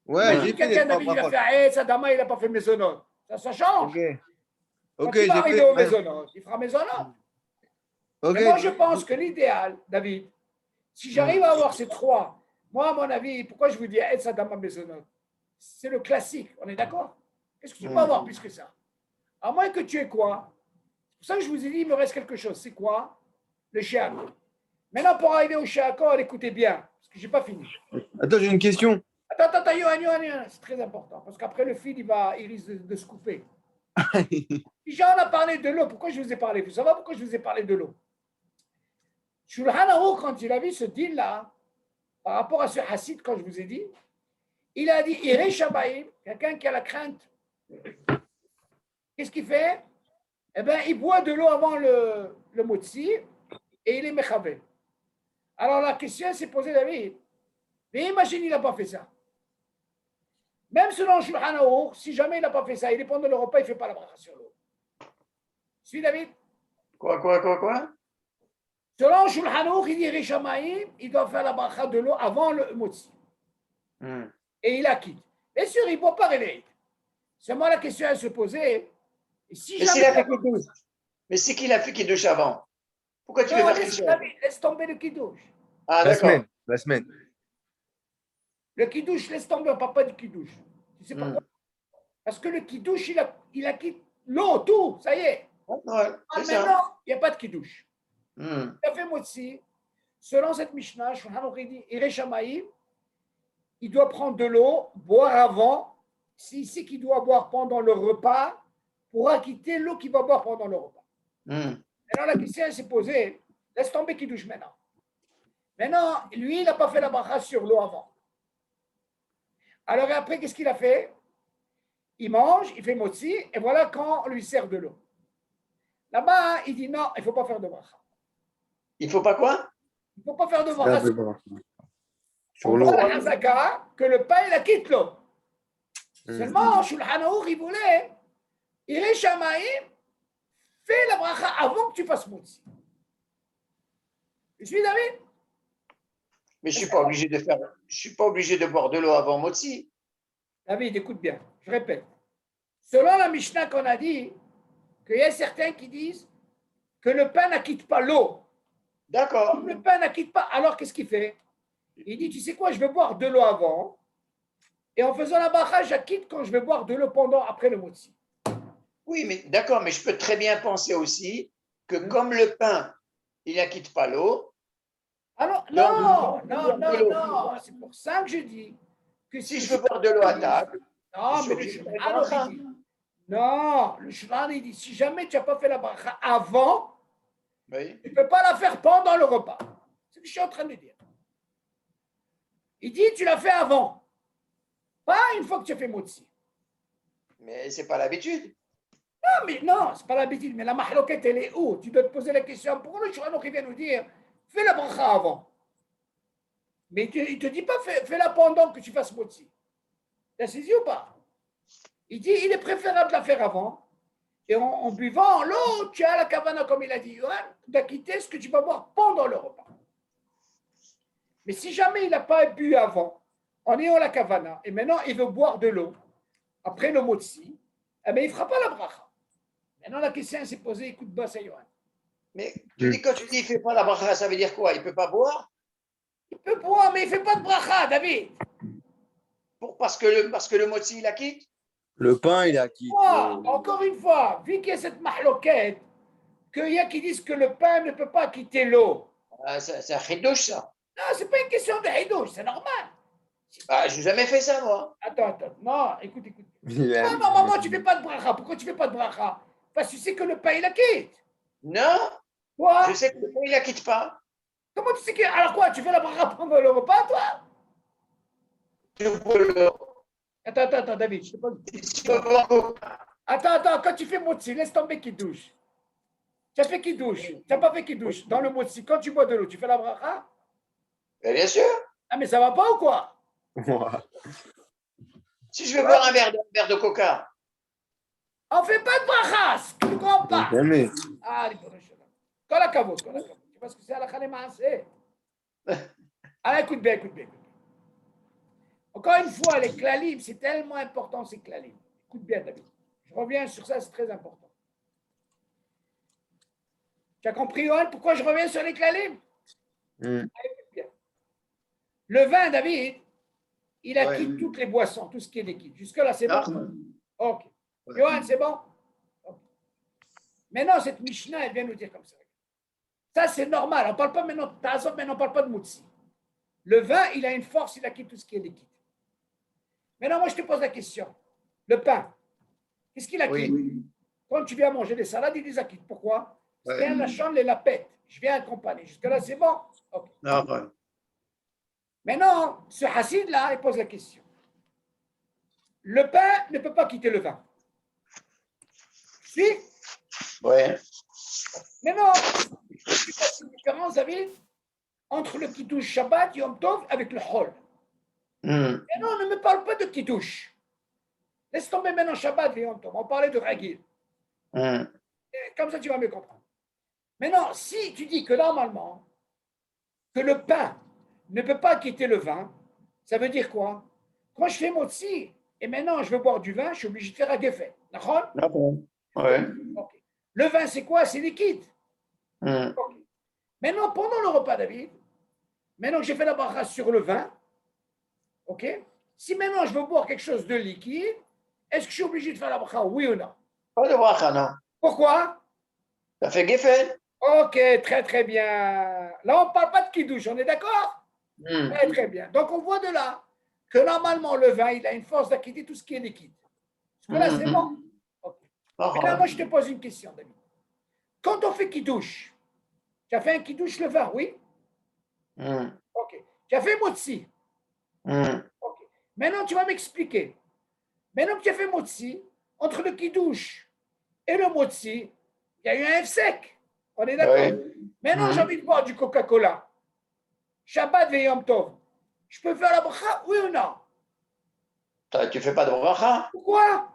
Ouais, Imagine j'ai fait les quelqu'un trois d'habitude, il a brachot. fait Sadama, il n'a pas fait maisonnot. Ça change. Ok. Quand Ok, il va j'ai arriver fait. au maisonnot, il fera maisonnot. Ok. Mais moi, je pense que l'idéal, David, si j'arrive à avoir ces trois, moi, à mon avis, pourquoi je vous dis El Sadama maisonnot? C'est le classique, on est d'accord? Qu'est-ce que tu peux avoir plus que ça? À moins que tu aies quoi? C'est pour ça que je vous ai dit, il me reste quelque chose. C'est quoi? Le shiako. Maintenant, pour arriver au shiako, écoutez bien, parce que je n'ai pas fini. Attends, j'ai une question. Attends, Yohan, c'est très important, parce qu'après le fil, il risque de se couper. Déjà, on a parlé de l'eau. Pourquoi je vous ai parlé? Vous savez pourquoi je vous ai parlé de l'eau? Shulchan Aruch, quand il a vu ce deal-là, par rapport à ce hassid, quand je vous ai dit, il a dit, Iré Shabaïm, quelqu'un qui a la crainte, qu'est-ce qu'il fait? Eh bien, il boit de l'eau avant le motzi et il est mechavé. Alors la question s'est posée, David, mais imagine, il n'a pas fait ça. Même selon Shulchan Aruch, si jamais il n'a pas fait ça, il est pendant le repas, il ne fait pas la bracha sur l'eau. Suis David? Quoi? Selon Shulchan Aruch, il dit Rishamaïm, il doit faire la bracha de l'eau avant le motzi. Hmm. Et il la quitte. Bien sûr, il ne boit pas réveillé. Seulement la question à se poser, et si Mais jamais. s'il a fait kiddush, mais c'est qu'il a fait kiddush avant. Pourquoi tu veux Non, faire kiddush avant? laisse tomber le kidouche. Ah, La d'accord. semaine. La semaine. Le kidouche, laisse tomber, on ne parle pas du kidouche. Tu sais Hmm. pourquoi? Parce que le kidouche, il a quitté l'eau, tout, ça y est. Ouais, c'est ça. Maintenant, il n'y a pas de kidouche. Hmm. Il a fait motzi. Selon cette Mishnah, il doit prendre de l'eau, boire avant. S'il sait qu'il doit boire pendant le repas, pour acquitter l'eau qu'il va boire pendant le repas. Hmm. Maintenant, la question s'est posée, laisse tomber qui douche maintenant. Maintenant, lui, il n'a pas fait la bracha sur l'eau avant. Alors après, qu'est-ce qu'il a fait? Il mange, il fait motzi, et voilà quand on lui sert de l'eau. Là-bas, il dit non, il ne faut pas faire de bracha. Il faut pas quoi? Il ne faut pas faire de Faire bracha. de bracha. Sur On l'eau. voit la hazaka que le pain, il a quitté l'eau. Hmm. Seulement, Shulchan Aruch, il voulait, Iré Shamaïm, fais la bracha avant que tu fasses motzi. Tu suis, David? Mais je suis pas obligé de faire. Je suis pas obligé de boire de l'eau avant motzi. David, écoute bien, je répète. Selon la Mishnah qu'on a dit, qu'il y a certains qui disent que le pain n'acquitte pas l'eau. D'accord. Comme le pain n'acquitte pas, alors qu'est-ce qu'il fait? Il dit, tu sais quoi, je vais boire de l'eau avant, et en faisant la bracha, j'acquitte quand je vais boire de l'eau pendant, après le motzi. Oui, mais d'accord, mais je peux très bien penser aussi que comme le pain, il n'acquitte pas l'eau. Alors, Donc, non, c'est pour ça que je dis que si je veux boire de l'eau à table, je non, suis mais le obligé de faire Shulchan une bracha. Aruch, il dit, non, le Shulchan Aruch, il dit, si jamais tu n'as pas fait la bracha avant, Oui. tu ne peux pas la faire pendant le repas. C'est ce que je suis en train de dire. Il dit, tu l'as fait avant, pas une fois que tu as fait motzi. Mais ce n'est pas l'habitude. Non, mais non, c'est pas l'habitude. Mais la mahloquette, elle est où? Tu dois te poser la question. Pourquoi le Shulchan qui vient nous dire, fais la bracha avant? Mais il ne te dit pas, fais-la pendant que tu fasses motzi. T'as saisi ou pas? Il dit, il est préférable de la faire avant. Et en buvant l'eau, tu as la kavana, comme il a dit, Yohan, d'acquitter ce que tu vas boire pendant le repas. Mais si jamais il n'a pas bu avant, en ayant la kavana, et maintenant il veut boire de l'eau, après le motzi, eh bien, il ne fera pas la bracha. Maintenant, la question s'est posée, écoute, boss à Yohan. Mais tu dis, quand tu dis il ne fait pas la bracha, ça veut dire quoi? Il ne peut pas boire? Il peut boire, mais il ne fait pas de bracha, David. Parce que le motzi, il la quitte? Le pain, il a quitté. Encore une fois, vu qu'il y a cette mahloquette, qu'il y a qui disent que le pain ne peut pas quitter l'eau. Ah, c'est un chidouche, ça. Non, ce n'est pas une question de hidouche, c'est normal. Ah, je n'ai jamais fait ça, moi. Attends. Non, écoute. Toi, normalement, tu ne fais pas de bracha. Pourquoi tu ne fais pas de bracha? Parce que tu sais que le pain, il la quitte. Non, Quoi? je sais que le pain, il la quitte pas. Comment tu sais que. Alors quoi, tu fais la bracha pendant le repas, toi? Je peux Attends, David, je te pose. le- Attends, quand tu fais motzi, laisse tomber qui douche. Tu as fait qui douche. Tu n'as pas fait qui douche. Dans le motzi, quand tu bois de l'eau, tu fais la bracha? Bien sûr. Ah, mais ça va pas ou quoi? Si je veux boire un verre de coca, On ne fait pas de bracha. Tu ne comprends pas. Jamais. Ah, les bonnes choses. Quand la cavote. Tu vois ce que c'est à la khalé. Ah, écoute bien. Encore une fois, les klalim, c'est tellement important, ces klalim. Écoute bien, David. Je reviens sur ça, c'est très important. Tu as compris, Yohan, pourquoi je reviens sur les klalim? Écoute bien. Le vin, David, il a quitté toutes les boissons, tout ce qui est liquide. Jusque-là, c'est bon? Ok. Yohan, c'est bon? Okay. Maintenant, cette Mishnah, elle vient nous dire comme ça. Ça, c'est normal. On ne parle pas maintenant de Tazov, mais on ne parle pas de Moutsi. Le vin, il a une force, il a quitté tout ce qui est liquide. Maintenant, moi, je te pose la question. Le pain, qu'est-ce qu'il a quitté? Quand tu viens manger des salades, il les a quitté. Pourquoi? Parce qu'il y a la chambre, la pète. Je viens accompagner. Jusque-là, c'est bon? Okay. Maintenant, ce Hassid-là, il pose la question. Le pain ne peut pas quitter le vin. Si? Oui. Maintenant, tu fais une différence, David, entre le Kiddush Shabbat, Yom Tov, avec le Hol. Maintenant, ne me parle pas de Kiddush. Laisse tomber maintenant Shabbat et Yom Tov. On parlait de Ragil. Comme ça, tu vas mieux comprendre. Maintenant, si tu dis que normalement, que le pain ne peut pas quitter le vin, ça veut dire quoi? Quand je fais motzi et maintenant je veux boire du vin, je suis obligé de faire un geffen. D'accord? Ouais. Okay. Le vin, c'est quoi? C'est liquide. Okay. Maintenant, pendant le repas, David, maintenant que j'ai fait la bracha sur le vin, ok? Si maintenant je veux boire quelque chose de liquide, est-ce que je suis obligé de faire la bracha, oui ou non? Pas de bracha, non. Pourquoi? Ça fait geffen. Ok, très bien. Là, on ne parle pas de kidouche, on est d'accord? Très bien. Donc, on voit de là que normalement, le vin, il a une force d'acquitter tout ce qui est liquide. Parce que là, c'est bon. Okay. Maintenant, moi, je te pose une question, David. Quand on fait kidouche, tu as fait un kidouche le vin, oui? Ok. Tu as fait motzi. Ok. Maintenant, tu vas m'expliquer. Maintenant que tu as fait motzi, entre le kidouche et le motzi, il y a eu un F sec. On est d'accord? Maintenant, j'ai envie de boire du Coca-Cola. Shabbat et Yom Tov. Je peux faire la bracha, oui ou non? Tu fais pas de bracha? Pourquoi?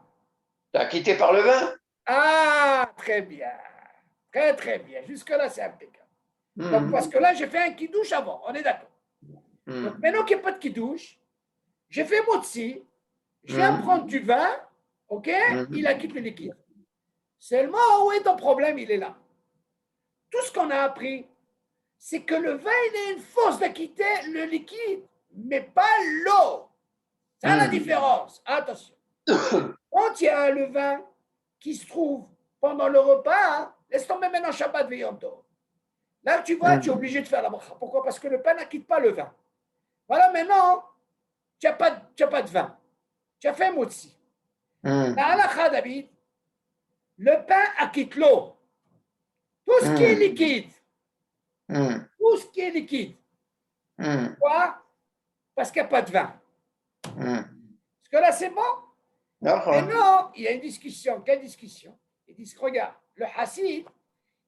Tu as quitté par le vin? Ah, très bien. Très bien. Jusque-là, c'est impeccable. Donc, parce que là, j'ai fait un kidouche avant. On est d'accord. Donc, maintenant qu'il n'y a pas de kidouche, j'ai fait motzi. Je viens prendre du vin. OK? Il a quitté le liquide. Seulement, où est ton problème? Il est là. Tout ce qu'on a appris, c'est que le vin, il a une force d'acquitter le liquide, mais pas l'eau. C'est la différence. Attention. Quand il y a le vin qui se trouve pendant le repas, laisse tomber maintenant Shabbat et Yom Tov. Là, tu vois, tu es obligé de faire la bracha. Pourquoi? Parce que le pain n'acquitte pas le vin. Voilà, maintenant, tu n'as pas de vin. Tu as fait un motzi. La halakha, David, le pain acquitte l'eau. Tout ce qui est liquide. Tout ce qui est liquide. Pourquoi? Parce qu'il n'y a pas de vin. Parce que là, c'est bon. Maintenant, il y a une discussion. Quelle discussion? Ils disent, regarde, le Hassid,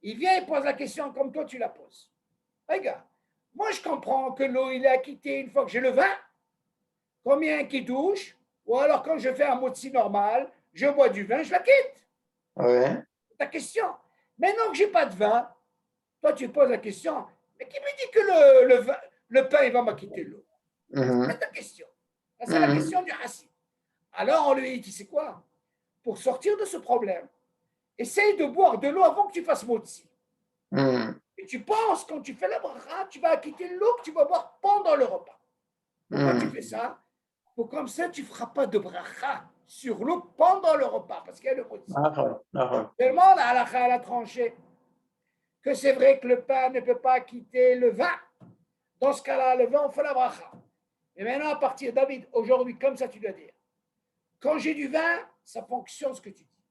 il vient et pose la question comme toi tu la poses. Regarde, moi je comprends que l'eau, il est acquitté une fois que j'ai le vin. Combien qui douche? Ou alors quand je fais un motzi normal, je bois du vin, je la quitte. C'est ta question. Maintenant que je n'ai pas de vin, toi tu poses la question, mais qui me dit que le pain, il va m'acquitter l'eau? C'est ta question. C'est la question du Hassid. Alors on lui dit, tu sais quoi? pour sortir de ce problème, essaye de boire de l'eau avant que tu fasses motzi. Et tu penses, quand tu fais la bracha, tu vas quitter l'eau que tu vas boire pendant le repas. Pourquoi tu fais ça? Pour comme ça, tu ne feras pas de bracha sur l'eau pendant le repas, parce qu'il y a le motzi. Tellement la halakha a tranché que c'est vrai que le pain ne peut pas quitter le vin. Dans ce cas-là, le vin, on fait la bracha. Et maintenant, à partir, David, aujourd'hui, comme ça, tu dois dire, quand j'ai du vin, ça fonctionne ce que tu dis.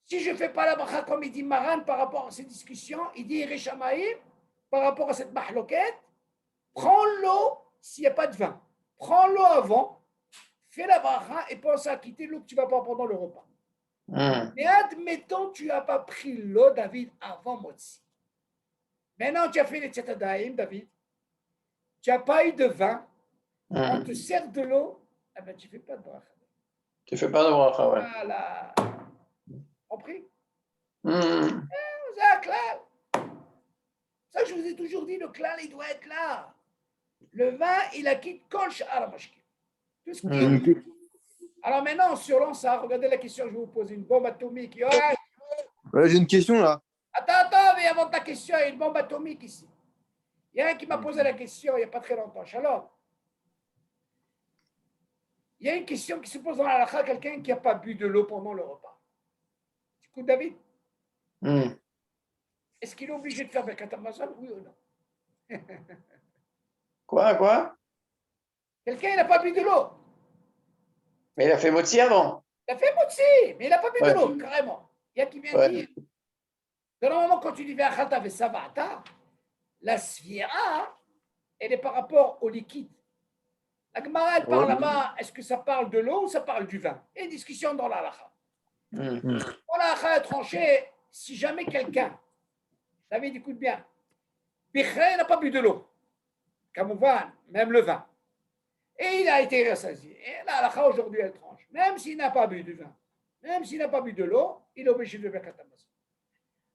Si je ne fais pas la bracha comme il dit Maran par rapport à ces discussions, il dit Rishamaïm, par rapport à cette mahloquette, prends l'eau s'il n'y a pas de vin. Prends l'eau avant, fais la bracha et pense à quitter l'eau que tu vas pas pendant le repas. Mais admettons, tu n'as pas pris l'eau, David, avant Motzi. Maintenant, tu as fait les tzetadaïm, David. Tu n'as pas eu de vin. On te sert de l'eau. Eh ben, tu ne fais pas de bracha. Tu ne fais pas de bracha, ouais. Voilà. Compris? Mm. Ça, clair. Ça, je vous ai toujours dit, le clan, il doit être là. Le vin, il a quitté Kolch Aramashki. Tout ce qui est. Alors maintenant, sur l'ensemble, ça, regardez la question, je vais vous poser une bombe atomique. Ouais, j'ai une question là. Attends, mais avant ta question, il y a une bombe atomique ici. Il y a un qui m'a posé la question il n'y a pas très longtemps. Shalom. Il y a une question qui se pose dans la halakha, quelqu'un qui n'a pas bu de l'eau pendant le repas. Tu écoutes, David? Est-ce qu'il est obligé de faire Birkat Hamazon, oui ou non? Quoi? Quelqu'un, il n'a pas bu de l'eau. Mais il a fait motzi avant. Il a fait motzi, mais il n'a pas bu de l'eau, carrément. Il y a qui vient dire. Normalement, quand tu dis Ve'achata ve'savata, la sphira, elle est par rapport au liquide. La Gemara, elle parle là-bas, est-ce que ça parle de l'eau ou ça parle du vin? Il y a une discussion dans la halakha. Dans la halakha a tranché, si jamais quelqu'un, David, écoute bien, Bichra n'a pas bu de l'eau, Kamouvan, même le vin, et il a été rassasié. Et la halakha aujourd'hui, elle tranche. Même s'il n'a pas bu du vin, même s'il n'a pas bu de l'eau, il est obligé de faire Birkat Hamazon.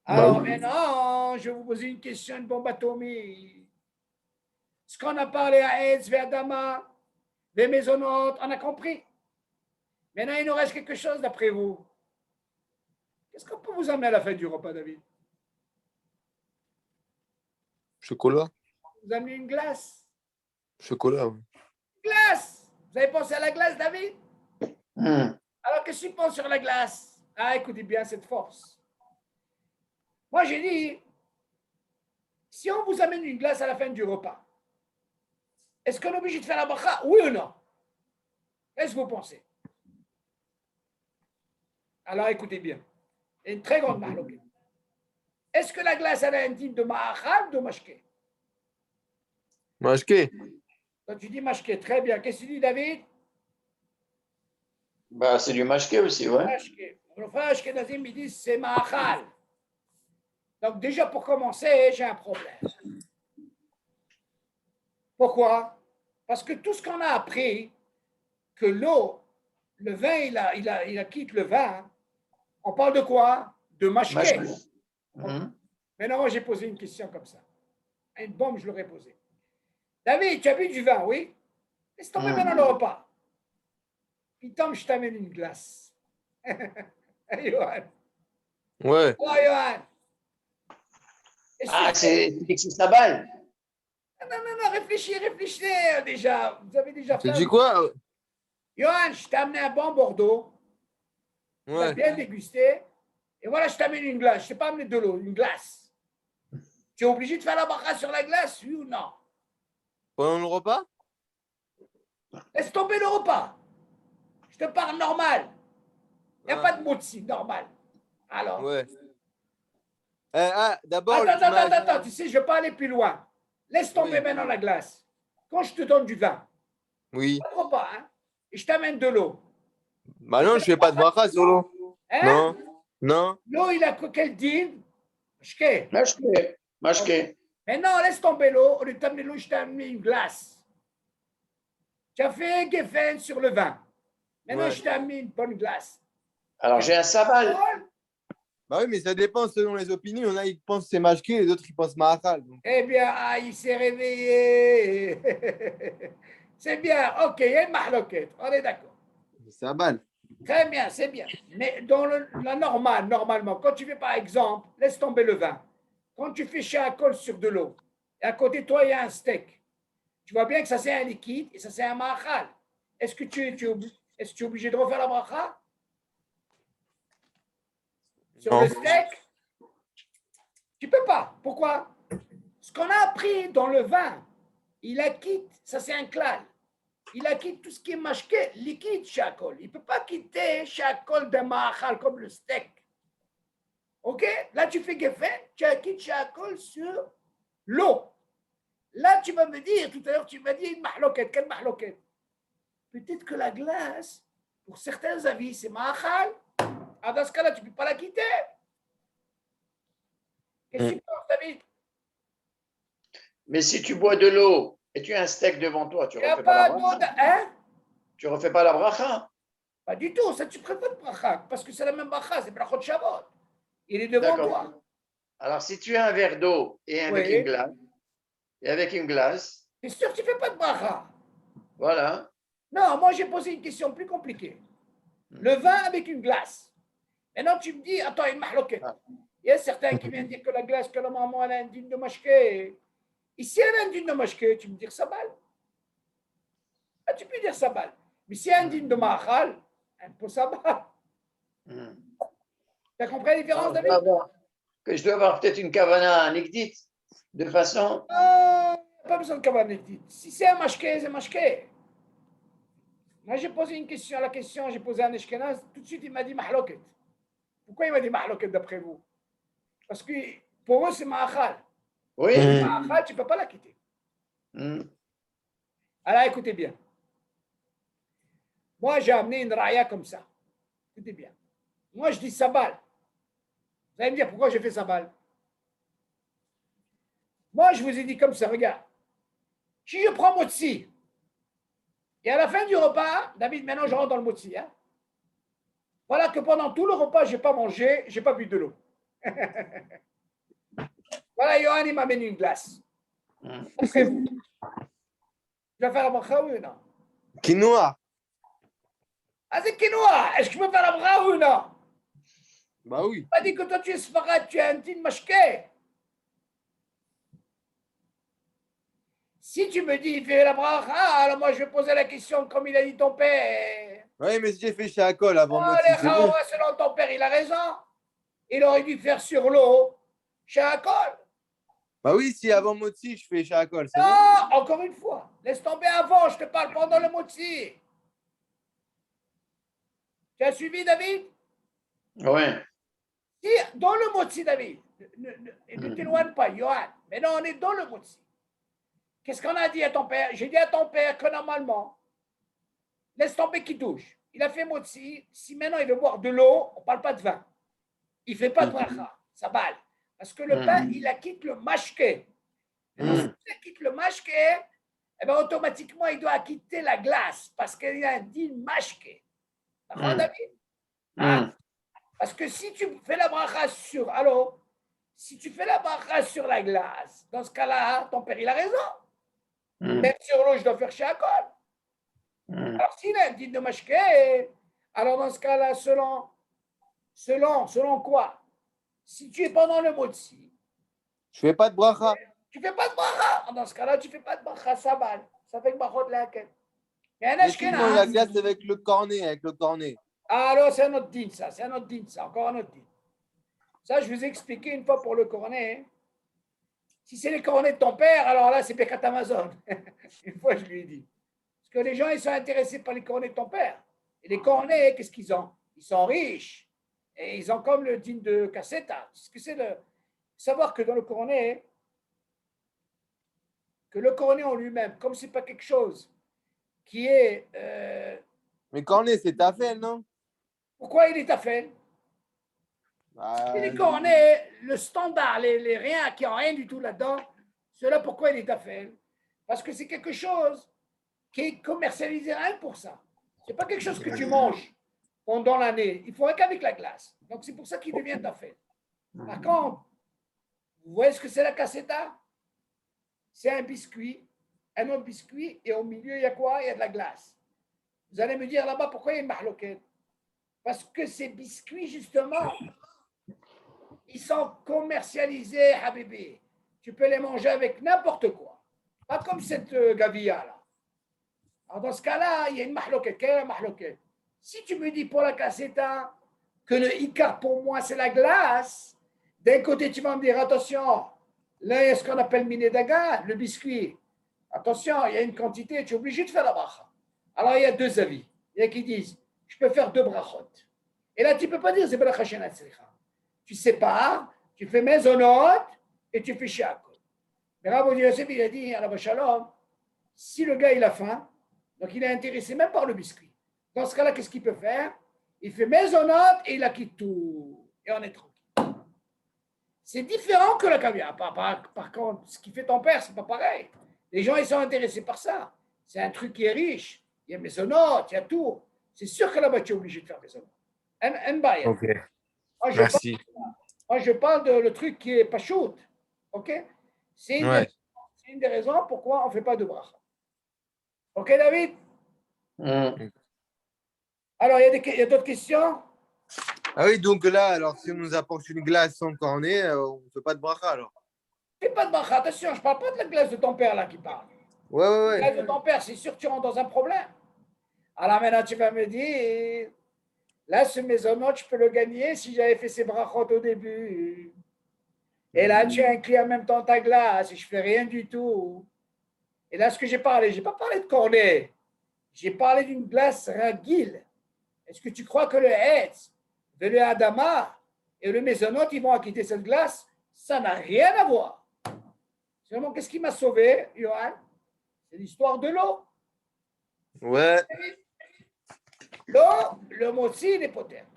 Alors maintenant, je vais vous poser une question, une bombe atomique. Ce qu'on a parlé à Etz, Verdama, les maisonnotes, on a compris. Maintenant, il nous reste quelque chose d'après vous. Qu'est-ce qu'on peut vous amener à la fin du repas, David? Chocolat. Vous amenez une glace. Chocolat, oui. Glace. Vous avez pensé à la glace, David? Alors, qu'est-ce que tu penses sur la glace? Ah, écoutez bien cette force. Moi, j'ai dit, si on vous amène une glace à la fin du repas, est-ce qu'on est obligé de faire la bracha? Oui ou non? Qu'est-ce que vous pensez? Alors, écoutez bien. Une très grande mahloquette. Est-ce que la glace, elle est intime de ma'achal ou de mashke? Mashke. Quand tu dis mashke, très bien. Qu'est-ce que tu dis, David? Bah, c'est du mashke aussi, ouais. Mashke. Le frère Ashkenazim, ils disent c'est ma'achal. Donc, déjà, pour commencer, j'ai un problème. Pourquoi? Parce que tout ce qu'on a appris, que l'eau, le vin, il a quitté le vin, on parle de quoi? De mashke. Maintenant, moi, j'ai posé une question comme ça. Une bombe, je l'aurais posée. David, tu as bu du vin, oui? Laisse tomber maintenant le repas. Puis tombe, je t'amène une glace. Johan. Ouais. Oh, Johan. Ah, c'est sa balle. Non, réfléchis déjà. Vous avez déjà fait. Tu dis quoi? Johan, je t'ai amené un bon Bordeaux. Tu as Ouais. bien dégusté. Et voilà, je t'amène une glace. Je ne t'ai pas amené de l'eau, une glace. Tu es obligé de faire la bracha sur la glace, oui ou non? Pendant le repas? Laisse tomber le repas. Je te parle normal. Il n'y a pas de motzi, normal. Alors. Ouais. D'abord. Attends, tu sais, je ne vais pas aller plus loin. Laisse tomber maintenant la glace. Quand je te donne du vin, Oui. pas de repas, hein, et je t'amène de l'eau. Bah non, je fais pas de bracha sur l'eau. Hein? Non. L'eau, il a quel din? Mashke. Maintenant, laisse tomber l'eau. Au lieu de t'amener l'eau, je t'ai amené une glace. Tu as fait Geffen sur le vin. Maintenant, je t'ai amené une bonne glace. Alors, j'ai un sabal. Bah oui, mais ça dépend selon les opinions. Il y en a qui pensent que c'est mashké, les autres qui pensent mahachal. Eh bien, il s'est réveillé. C'est bien. OK, il y a une mahloquette. On est d'accord. C'est un bal. Très bien, c'est bien. Mais dans la normale, normalement, quand tu fais par exemple, laisse tomber le vin. Quand tu fais shakol sur de l'eau, et à côté de toi, il y a un steak. Tu vois bien que ça, c'est un liquide et ça, c'est un ma'achal. Est-ce que est-ce que tu es obligé de refaire la bracha sur le Non. steak? Tu peux pas. Pourquoi? Ce qu'on a appris dans le vin, il acquitte, ça c'est un klal, il acquitte tout ce qui est mashké, liquide shakol. Il ne peut pas quitter shakol d'un ma'achal comme le steak. Ok? Là, tu fais geffen, tu acquittes shakol sur l'eau. Là, tu vas me dire, tout à l'heure, tu m'as dit une mahloket. Quelle mahloket? Peut-être que la glace, pour certains avis, c'est ma'achal. Ah, dans ce cas-là, tu ne peux pas la quitter. Qu'est-ce que tu penses, David? Mais si tu bois de l'eau et tu as un steak devant toi, tu Il n'y a refais pas la pas d'eau. bracha. Hein? Tu refais pas la bracha. Pas du tout, ça tu préfères de bracha, parce que c'est la même bracha, c'est brachot Shabbat. Il est devant D'accord. toi. Alors, si tu as un verre d'eau Oui. et avec une glace, C'est sûr que tu ne fais pas de bracha. voilà. Non, moi j'ai posé une question plus compliquée. Le vin avec une glace. Maintenant tu me dis, attends, une mahloket. Ah. Il y a certains qui viennent dire que la glace, que la maman elle a un dîne de mashké. Ici elle a un dîne de mashké, tu me dis ça balle. Ah, tu peux dire ça balle. Mais si y a un dîne de mahal, un peu ça balle. Tu as compris la différence, David? Que je dois avoir peut-être une kavana nigdit, de façon. Pas besoin de kavanah. Si c'est un mashké, c'est mashké. Moi, j'ai posé une question, j'ai posé un Ashkenaz, tout de suite, il m'a dit mahloket. Pourquoi il m'a dit mahloket d'après vous? Parce que pour eux, c'est ma'achal. Oui. Ma'achal, tu ne peux pas la quitter. Alors, écoutez bien. Moi, j'ai amené une raya comme ça. Écoutez bien. Moi, je dis sabal. Vous allez me dire pourquoi j'ai fait sabal. Moi, je vous ai dit comme ça, regarde. Si je prends motzi, et à la fin du repas, David, maintenant je rentre dans le motzi. Hein? Voilà que pendant tout le repas, je n'ai pas mangé, je n'ai pas bu de l'eau. Voilà, Yohan, il m'amène une glace. Après vous. Je vais faire la bracha ou non? Quinoa. Ah, c'est quinoa. Est-ce que je peux faire la bracha ou non? Bah oui. On m'a dit que toi, tu es sfarad, tu es un din mashké. Si tu me dis, fais la bracha, alors moi, je vais poser la question comme il a dit ton père. Oui, mais j'ai fait shakol avant Oh, Motsi, les c'est bon. chaos, selon ton père, il a raison. Il aurait dû faire sur l'eau, shakol. Bah oui, si avant Motsi, je fais shakol, c'est bon. Non, encore une fois, laisse tomber avant, je te parle pendant le motzi. Tu as suivi, David? Oui. Si, dans le motzi, David, ne t'éloigne pas, Johan. Mais non, on est dans le motzi. Qu'est-ce qu'on a dit à ton père? J'ai dit à ton père que normalement, laisse tomber qui touche. Il a fait motzi. Si maintenant il veut boire de l'eau, on ne parle pas de vin. Il ne fait pas de bracha, ça balle. Parce que le pain, il acquitte le mashké. S'il acquitte le mashké, eh ben, automatiquement, il doit acquitter la glace parce qu'il y a un din mashké. D'accord, David? Ah. Parce que si tu fais la bracha sur, alors, si tu fais la bracha sur la glace, dans ce cas-là, ton père, il a raison. Même sur l'eau, je dois faire shakol. Alors, s'il a un din de mashké, alors dans ce cas-là, selon quoi? Si tu es pendant le motzi, Je fais pas de bracha. tu ne fais pas de bracha. Dans ce cas-là, tu ne fais pas de bracha, ça balle. Ça fait que brachot la quête. Il y a un Mais si je mange la Ashkenaz. glace avec le cornet. Alors, c'est un autre din, ça. C'est un autre din, ça. Encore un autre din. Ça, je vous ai expliqué une fois pour le cornet. Si c'est les coronets de ton père, alors là, c'est Pekat Amazon. Une fois, je lui ai dit. Parce que les gens, ils sont intéressés par les coronets de ton père. Et les coronets, qu'est-ce qu'ils ont? Ils sont riches. Et ils ont comme le din de Cassetta. Ce que c'est le. Savoir que dans le coronet, que le coronet en lui-même, comme ce n'est pas quelque chose qui est. Mais cornet, c'est ta fait, non? Pourquoi il est tafel? Les coronets, le standard, les riens qui n'ont rien du tout là-dedans, cela pourquoi il est tafel? Parce que c'est quelque chose qui est commercialisé rien pour ça. Ce n'est pas quelque chose que tu manges pendant l'année. Il faut qu'avec la glace. Donc c'est pour ça qu'il devient tafel. Par contre, vous voyez ce que c'est la cassetta? C'est un biscuit, un autre biscuit, et au milieu, il y a quoi? Il y a de la glace. Vous allez me dire là-bas pourquoi il y a une mahloquette. Parce que ces biscuits, justement, ils sont commercialisés, Habibi. Tu peux les manger avec n'importe quoi. Pas comme cette gavilla-là. Alors, dans ce cas-là, il y a une mahloquette. Quelle est la mahloquette? Si tu me dis pour la cassetta que le Icar pour moi c'est la glace, d'un côté tu vas me dire attention, là il y a ce qu'on appelle minedaga, le biscuit. Attention, il y a une quantité, tu es obligé de faire la bracha. Alors il y a deux avis. Il y a qui disent je peux faire deux brachot. Et là tu ne peux pas dire c'est bracha shenat sricha. Tu sépares, tu fais mezonot et tu fais shakol. Mais Rabbi Yosef il a dit à la Shalom, si le gars il a faim, donc il est intéressé même par le biscuit. Dans ce cas-là, qu'est-ce qu'il peut faire? Il fait maisonnote et il la quitte tout. Et on est tranquille. C'est différent que la caviar. Par contre, ce qui fait ton père, c'est pas pareil. Les gens, ils sont intéressés par ça. C'est un truc qui est riche. Il y a maisonnote, il y a tout. C'est sûr que là-bas, tu es obligé de faire maisonnote. Ok, Moi, merci. je parle de le truc qui est pas chaud. OK? C'est une des raisons pourquoi on ne fait pas de bracha. OK, David? Alors, il y a d'autres questions? Ah oui, donc là, alors si on nous apporte une glace sans cornet, on ne fait pas de bracha alors. Fais pas de bracha, attention, je ne parle pas de la glace de ton père là qui parle. Ouais, ouais, La glace ouais. de ton père, c'est sûr que tu rentres dans un problème. Alors maintenant, tu vas me dire, là, ce maisonnot, je peux le gagner si j'avais fait ces brachot au début. Et là, tu inclus en même temps ta glace et je ne fais rien du tout. Et là, ce que j'ai parlé, je n'ai pas parlé de cornet. J'ai parlé d'une glace ragile. Est-ce que tu crois que le Hetz, le Adama et le maisonnot, ils vont acquitter cette glace? Ça n'a rien à voir. Seulement, qu'est-ce qui m'a sauvé, Johan? C'est l'histoire de l'eau. Ouais. L'eau, le motzi, les potères.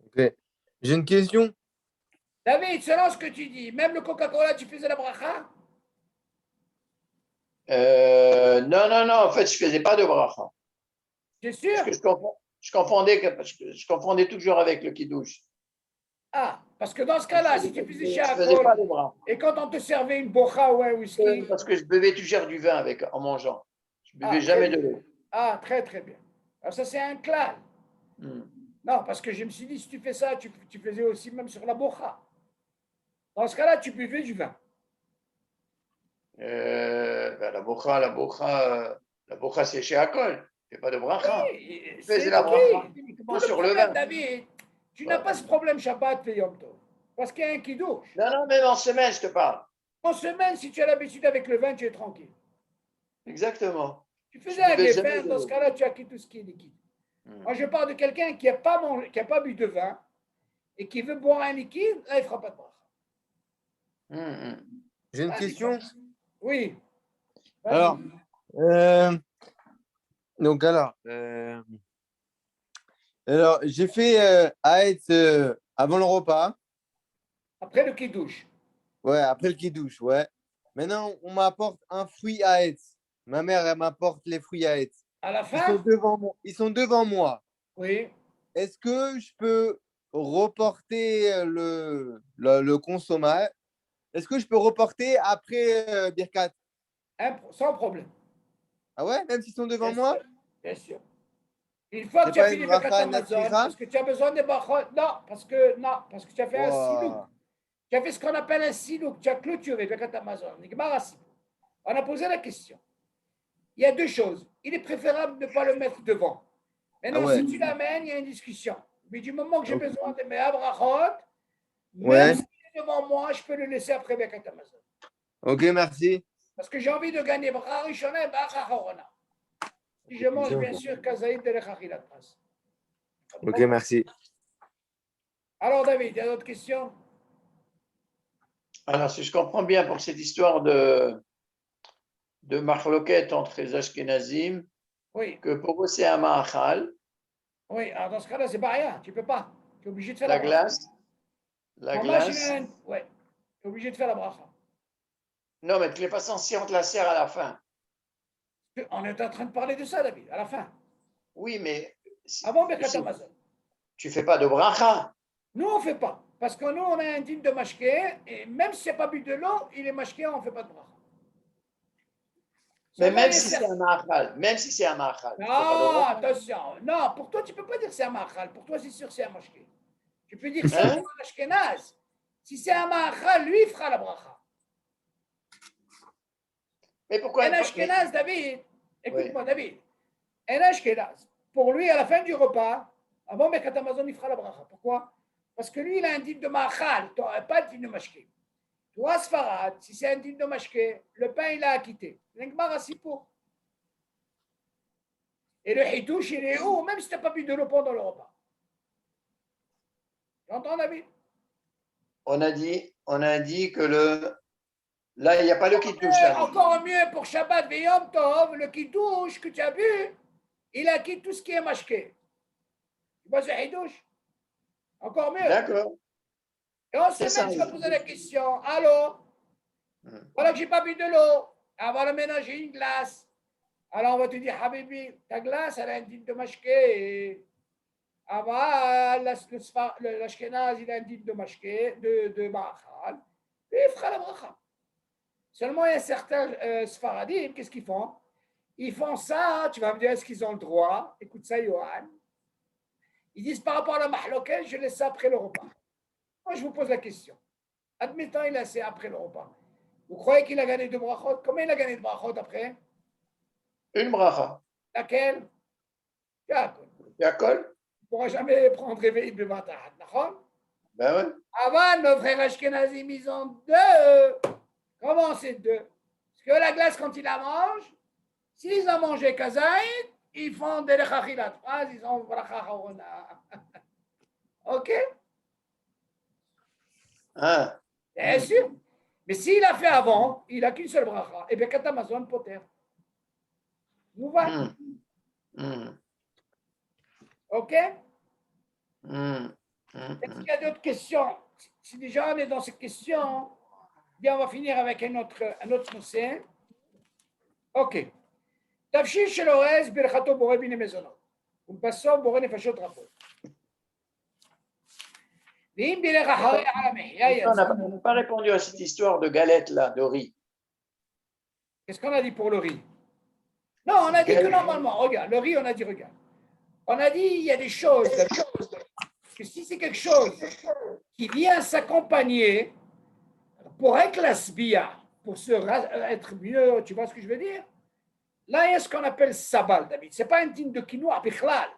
Ok. J'ai une question. David, selon ce que tu dis, même le Coca-Cola, tu faisais la bracha? Non, en fait, je ne faisais pas de bracha. Tu es sûr? Parce que je confondais toujours avec le kiddush. Ah, parce que dans ce cas-là, si tu faisais chez Je ne faisais pas Akol, de bracha. et quand on te servait une bocha ou un whisky. Parce que je buvais toujours du vin en mangeant. Je ne buvais Ah, jamais très de bien. l'eau. Ah, très, très bien. Alors, ça, c'est un clan. Non, parce que je me suis dit, si tu fais ça, tu faisais aussi même sur la bocha. Dans ce cas-là, tu buvais du vin. La bocha, c'est chez Akol. Il n'y a pas de bracha. Oui, Je c'est faisais la écrit. bracha Tout uniquement le sur le problème, vin. David, tu n'as pas ce problème Shabbat et Yom Tov. Parce qu'il y a un kiddush. Non, même en semaine, je te parle. En semaine, si tu as l'habitude avec le vin, tu es tranquille. Exactement. Tu faisais un buvais jamais guépin, de dans l'eau. ce cas-là, tu as quitté tout ce qui est liquide. Moi, je parle de quelqu'un qui n'a pas bu de vin et qui veut boire un liquide, là, il ne fera pas de bracha. J'ai une question. Oui. Vas-y. Alors, donc alors j'ai fait Haït avant le repas. Après le kiddush. Ouais, après le kiddush, ouais. Maintenant, on m'apporte un fruit Haït. Ma mère, elle m'apporte les fruits Haït. À la Ils fin? sont devant moi. Ils sont devant moi. Oui. Est-ce que je peux reporter le consommable? Est-ce que je peux reporter après Birkat? Sans problème. Ah ouais, même s'ils sont devant Bien moi? sûr. Bien sûr. Une fois que C'est tu as pas une fini Birkat bracha Amazon, natsricha? parce que tu as besoin des brachot, non, parce que tu as fait un silouk. Wow. Tu as fait ce qu'on appelle un silouk. Tu as clôturé Birkat Amazon. On a posé la question. Il y a deux choses. Il est préférable de ne pas le mettre devant. Ah Maintenant, ouais. si tu l'amènes, il y a une discussion. Mais du moment que j'ai Ok. besoin de mes brachot, même Ouais. s'il est devant moi, je peux le laisser après Birkat Amazon. Ok, merci. Parce que j'ai envie de gagner bracha rishona et bracha achorona. Si je mange, bien sûr, kazaïd de l'echachilat pras. Ok, merci. Alors, David, il y a d'autres questions? Alors, si je comprends bien, pour cette histoire de marloquette entre les Ashkenazim, Oui. que pour eux, c'est un ma'achal, Oui, alors dans ce cas-là, c'est pas rien. Tu ne peux pas. Tu es obligé de faire la la bracha. glace. La Mamash, glace. ouais. Tu es obligé de faire la bracha. Non, mais de toutes les façons, si on te la sert à la fin. On est en train de parler de ça, David, à la fin. Oui, mais Avant Birkat Amazon. tu ne fais pas de bracha. Nous, on ne fait pas. Parce que nous, on a un dîme de mashké, et même s'il n'y a pas bu de l'eau, il est mashké, on ne fait pas de bracha. Mais même si c'est un ma'achal, même si c'est un ma'achal. Non, attention. Non, pour toi, tu ne peux pas dire c'est un ma'achal. Pour toi, c'est sûr c'est un mashké. Tu peux dire ça pour un ashkenaz. Si c'est un ma'achal, lui, il fera la bracha. Mais pourquoi Un ashkenaz, David, écoute-moi, David. Un ashkenaz, pour lui, à la fin du repas, avant Birkat Hamazon, il fera la bracha. Pourquoi? Parce que lui, il a un type de ma'achal, pas un type de mashké. Toi, Sfarad, si c'est un type de mashké, le pain, il a acquitté. L'engmar a pour. Et le hitouche, il est où? Même si tu n'as pas bu de l'eau pendant le repas. Tu entends, David? On a dit que là, il n'y a pas le kitouche. Encore mieux pour Shabbat et Yom Tov, le kitouche que tu as bu, il acquitte tout ce qui est mashké. Tu vois ce hitouche? Encore mieux. D'accord. Et on se met, tu vas poser la question. Allô? Voilà que je n'ai pas bu de l'eau. Avant le ménage, j'ai une glace. Alors on va te dire, Habibi, ta glace, elle a un type de mashké. Avant, l'ashkenaz, il a un type de mashké, de ma'achal. Et il fera la bracha. Seulement, il y a certains sfaradim, qu'est-ce qu'ils font? Ils font ça, tu vas me dire, est-ce qu'ils ont le droit? Écoute ça, Yohan. Ils disent par rapport à la mahloket, je laisse ça après le repas. Moi, je vous pose la question. Admettons, il a laissé après le repas. Vous croyez qu'il a gagné 2 brachot? Combien il a gagné de brachot après? Une bracha. Laquelle? Yakol. Yakol? Tu ne pourras jamais prendre réveil de batahat, d'accord? Ben oui. Avant, nos frères Ashkenazim, ils ont 2. Comment c'est 2? Parce que la glace, quand ils la mangent, s'ils ont mangé kazaïd, ils font des lechachilat phrase, ils ont bracha harona. OK? Ah. Bien sûr. Mais s'il a fait avant, il n'a qu'une seule bracha. Et bien, quand Amazon, poter. Nous va. OK? Est-ce qu'il y a d'autres questions? Si déjà on est dans ces questions, bien, on va finir avec un autre dossier. OK. תבשיל של אורז ברכתו בורא מיני מזונות, ובסוף בורא נפשות רבות. ואם בירך אחרי על המחיה יצא. On n'a pas répondu à cette histoire de galette là, de riz. Qu'est-ce qu'on a dit pour le riz? Non, on a dit que normalement, regarde, le riz, on a dit, regarde. On a dit, il y a des choses, que si c'est quelque chose qui vient s'accompagner pour être la sbia, pour être mieux, tu vois ce que je veux dire? Là, il y a ce qu'on appelle sabal, David. Ce n'est pas un digne de quinoa, bichlal.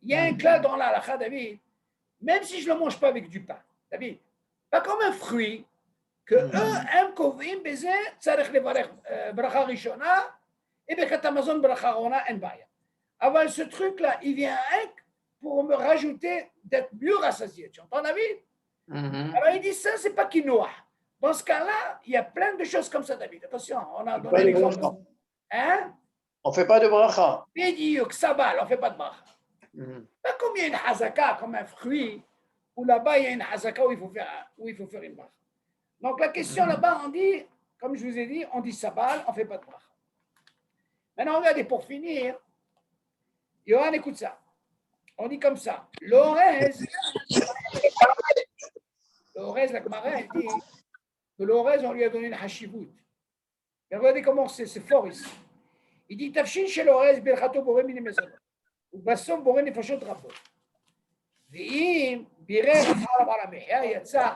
Il y a un clal dans la halakha, David. Même si je ne le mange pas avec du pain, David, pas comme un fruit que eux aiment kovim beze tzarech levarech bracha rishona et bekat Amazon bracha rona en baya. Avant ce truc-là, il vient pour me rajouter d'être mieux rassasié. Tu entends, David? Alors il dit ça, c'est pas quinoa. Dans ce cas-là, il y a plein de choses comme ça, David. Attention, on a donné l'exemple. Hein? On ne fait pas de bracha. Bédiouk, sabal, on ne fait pas de bracha. Pas comme il y a une hazaka, comme un fruit, où là-bas il y a une hazaka où il faut faire une bracha. Donc la question là-bas, on dit, comme je vous ai dit, on dit sabal, on ne fait pas de bracha. Maintenant, regardez, pour finir, Yohan, écoute ça. On dit comme ça. L'orez, la Gemara, elle dit que l'orez, on lui a donné une hashivut. Et regardez comment c'est fort ici. Il dit תבשיל של אורז ברכתו בורא מיני מזונות ובסוף בורא נפשות רבות ואם בירך אחריו על המחיה יצא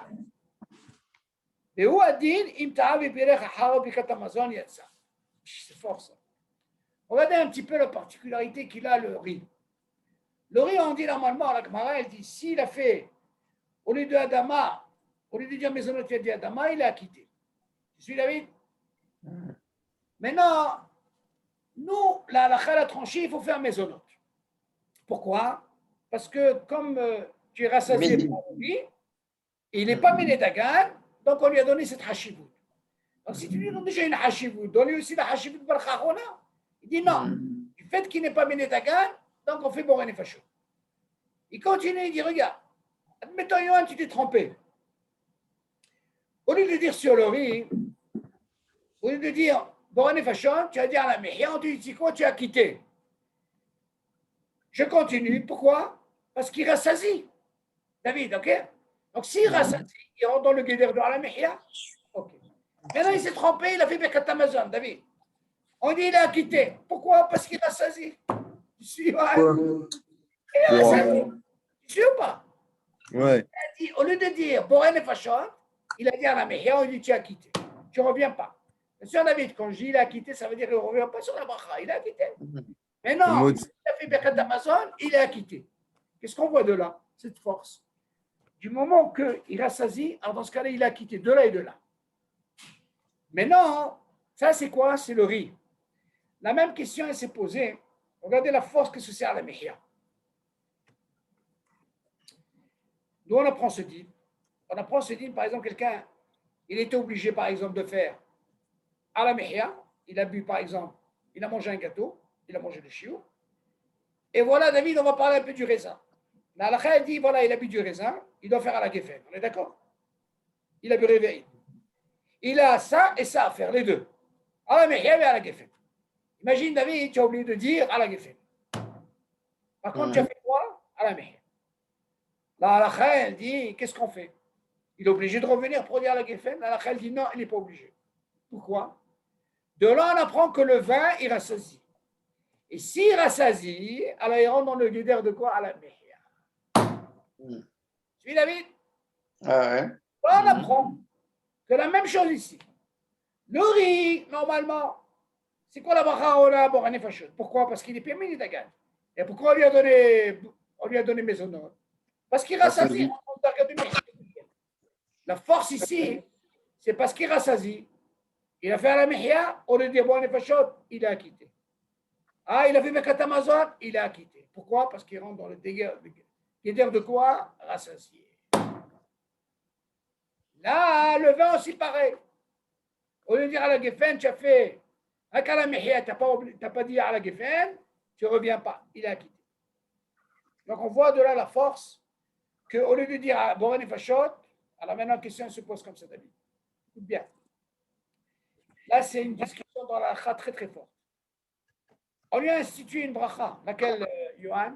והוא הדין אם טעה ובירך אחריו ברכת המזון יצא. C'est fort ça. Regardez un petit peu la particularité qu'il a le riz. Le riz, on dit normalement, la Gemara, elle dit s'il a fait au lieu de Adama, au lieu de dire mezonot, il a dit Adama, il est acquitté. Tu suis David? Maintenant, nous, la halakha l'a tranché, il faut faire mezonot. Pourquoi? Parce que comme tu es rassasié par lui, il n'est pas mené dagan, donc on lui a donné cette hashivut. Donc si tu lui donnes déjà une hashivut, donne-lui aussi la hashivut barchachona. Il dit non, du fait qu'il n'est pas mené dagan, donc on fait boré nefashot. Il continue, il dit regarde, admettons Yohan, tu t'es trompé. Au lieu de dire sur le riz, au lieu de dire boré nefashot, tu vas dire à la mihya, on te dit quoi, tu as quitté. Je continue, pourquoi? Parce qu'il rassasie. David, ok? Donc s'il rassasie, il rentre dans le guédère de la mihya. Ok. Maintenant il s'est trompé, il a fait Birkat Hamazon, David. On dit il est acquitté. Pourquoi? Parce qu'il a saisi. Tu suis, ouais. Il a saisi. Tu suis ou pas? Ouais. Dit, au lieu de dire Boren et Fachon, il a dit à la Mehia, on dit tu es acquitté. Tu ne reviens pas. Monsieur David, quand je dis il est acquitté, ça veut dire qu'il ne revient pas sur la bracha, il est acquitté. Mais non, il a fait Birkat Amazon, il est acquitté. Qu'est-ce qu'on voit de là? Cette force. Du moment qu'il rassasie, alors dans ce cas-là, il est acquitté de là et de là. Mais non, ça c'est quoi? C'est le riz. La même question, elle s'est posée. Regardez la force que se sert la Mehia. Nous, on apprend ce dit. On apprend ce dit, par exemple, quelqu'un, il était obligé, par exemple, de faire à la mehia, il a bu, par exemple, il a mangé un gâteau, il a mangé des chiots. Et voilà, David, on va parler un peu du raisin. Mais Allah dit, voilà, il a bu du raisin, il doit faire à la geffen. On est d'accord? Il a bu réveil. Il a ça et ça à faire, les deux. À la mehia et à la geffen. Imagine, David, tu as oublié de dire à la geffen. Par contre, tu as fait quoi? À la mehia. Là, Allah, elle dit, qu'est-ce qu'on fait? Il est obligé de revenir pour dire à la geffen. Allah, elle dit, non, il n'est pas obligé. Pourquoi? De là, on apprend que le vin, il rassasie. Et s'il rassasie, alors il rentre dans le guédère de quoi? À la mehia. Tu suis, David? Ouais. Là, on apprend que la même chose ici. Le riz, normalement, c'est quoi la bracha ola borane fachot? Pourquoi? Parce qu'il est permis d'agan. Et pourquoi on lui a donné maisonneur? Parce qu'il rassasie. La force ici, c'est parce qu'il rassasie. Il a fait à la mehia, au lieu de dire borane fachot, il a acquitté. Ah, il a fait Birkat Amazon, il a acquitté. Pourquoi? Parce qu'il rentre dans le guédère de quoi? Rassasié. Là, le vin aussi pareil. Au lieu de dire à la Geffen, tu as fait un kalamihia, tu n'as pas dit à la Geffen, tu ne reviens pas. Il a acquitté. Donc on voit de là la force qu'au lieu de dire à Boren et Fachot, alors maintenant la question se pose comme ça, David. Écoute bien. Là, c'est une discussion dans la kha très très forte. On lui a institué une bracha, laquelle, Johan,